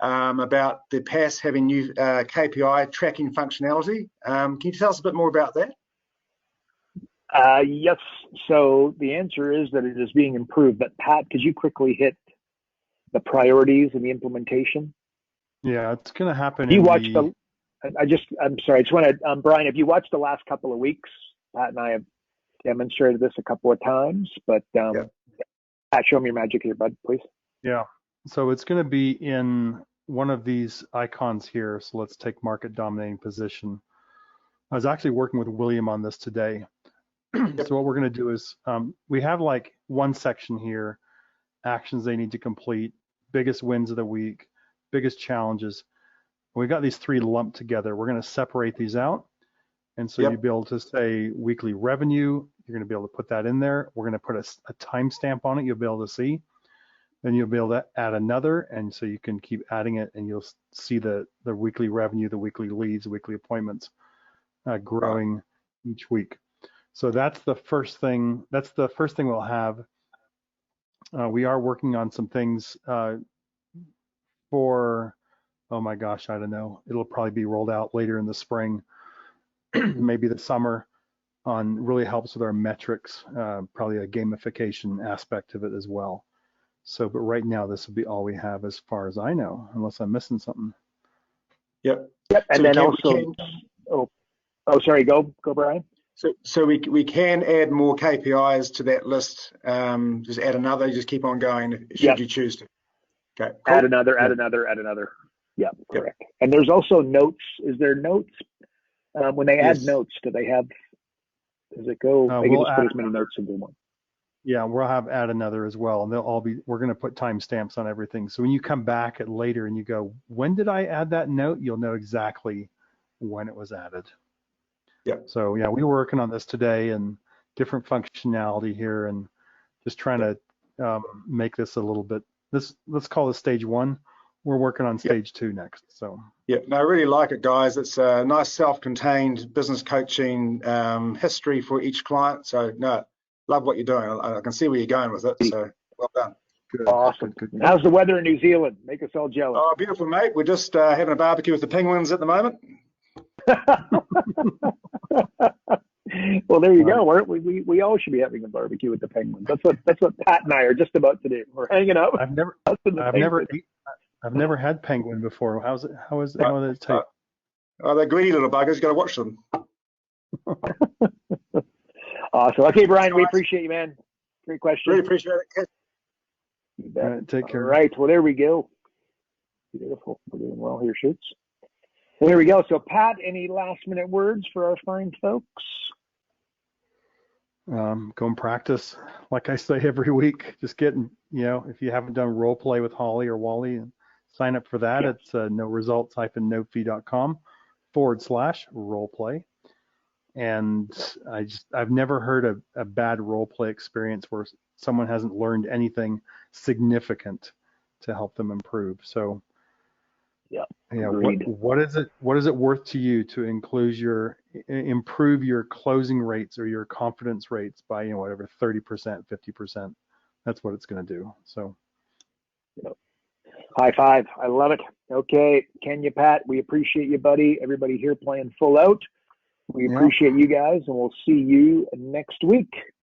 about the PAS having new KPI tracking functionality. Can you tell us a bit more about that? Yes. So the answer is that it is being improved. But Pat, could you quickly hit the priorities and the implementation? Yeah, it's going to happen. I'm sorry. I just want to, Brian, if you watched the last couple of weeks, Pat and I have demonstrated this a couple of times, but Pat, show me your magic here, bud, please. Yeah. So it's going to be in one of these icons here. So let's take market dominating position. I was actually working with William on this today. So what we're going to do is we have like one section here, actions they need to complete, biggest wins of the week, biggest challenges. We got these three lumped together. We're going to separate these out. And so you'll be able to say weekly revenue. You're going to be able to put that in there. We're going to put a timestamp on it. You'll be able to see. then you'll be able to add another, and so you can keep adding it, and you'll see the weekly revenue, the weekly leads, the weekly appointments growing each week. So that's the first thing. That's the first thing we'll have. We are working on some things for, oh my gosh, I don't know. It'll probably be rolled out later in the spring, maybe the summer, on really helps with our metrics, probably a gamification aspect of it as well. So, but right now, this will be all we have as far as I know, unless I'm missing something. Yep. And So then also, sorry, go Brian. So we can add more KPIs to that list. Just add another. You just keep on going should you choose to. Okay. Cool. Add another. Yeah, correct. Yep. And there's also notes. Is there notes when they add notes? Do they have? Does it go? They can just put as many notes into one. Yeah, we'll have add another as well, and they'll all be. We're going to put timestamps on everything. So when you come back at later and you go, when did I add that note? You'll know exactly when it was added. Yeah. So yeah, we were working on this today and different functionality here, and just trying to make this a little bit. Let's call this stage 1. We're working on stage 2 next. So yeah, no, I really like it, guys. It's a nice self-contained business coaching history for each client. So no, love what you're doing. I can see where you're going with it. So well done. Good. Awesome. Good. How's the weather in New Zealand? Make us all jealous. Oh, beautiful, mate. We're just having a barbecue with the penguins at the moment. Well, there you go. We all should be having a barbecue with the penguins. That's what Pat and I are just about to do. We're hanging out. I've never had penguin before. How is it taste? Oh, they're greedy little buggers. You got to watch them. Awesome. Okay, Brian, we appreciate you, man. Great question. Really appreciate it. You bet. All right, take care. All right. Well, there we go. Beautiful. We're doing well here, Shoots. Well, there we go. So, Pat, any last-minute words for our fine folks? Go and practice. Like I say every week, just getting, if you haven't done role play with Holly or Wally, and sign up for that. It's noresults-nofee.com/role play. And I've never heard a bad role play experience where someone hasn't learned anything significant to help them improve. So what is it worth to you to improve your closing rates or your confidence rates by whatever 30%, 50%? That's what it's going to do. So high five. I love it. Okay, Kenya, Pat, we appreciate you, buddy. Everybody here playing full out. We appreciate you guys, and we'll see you next week.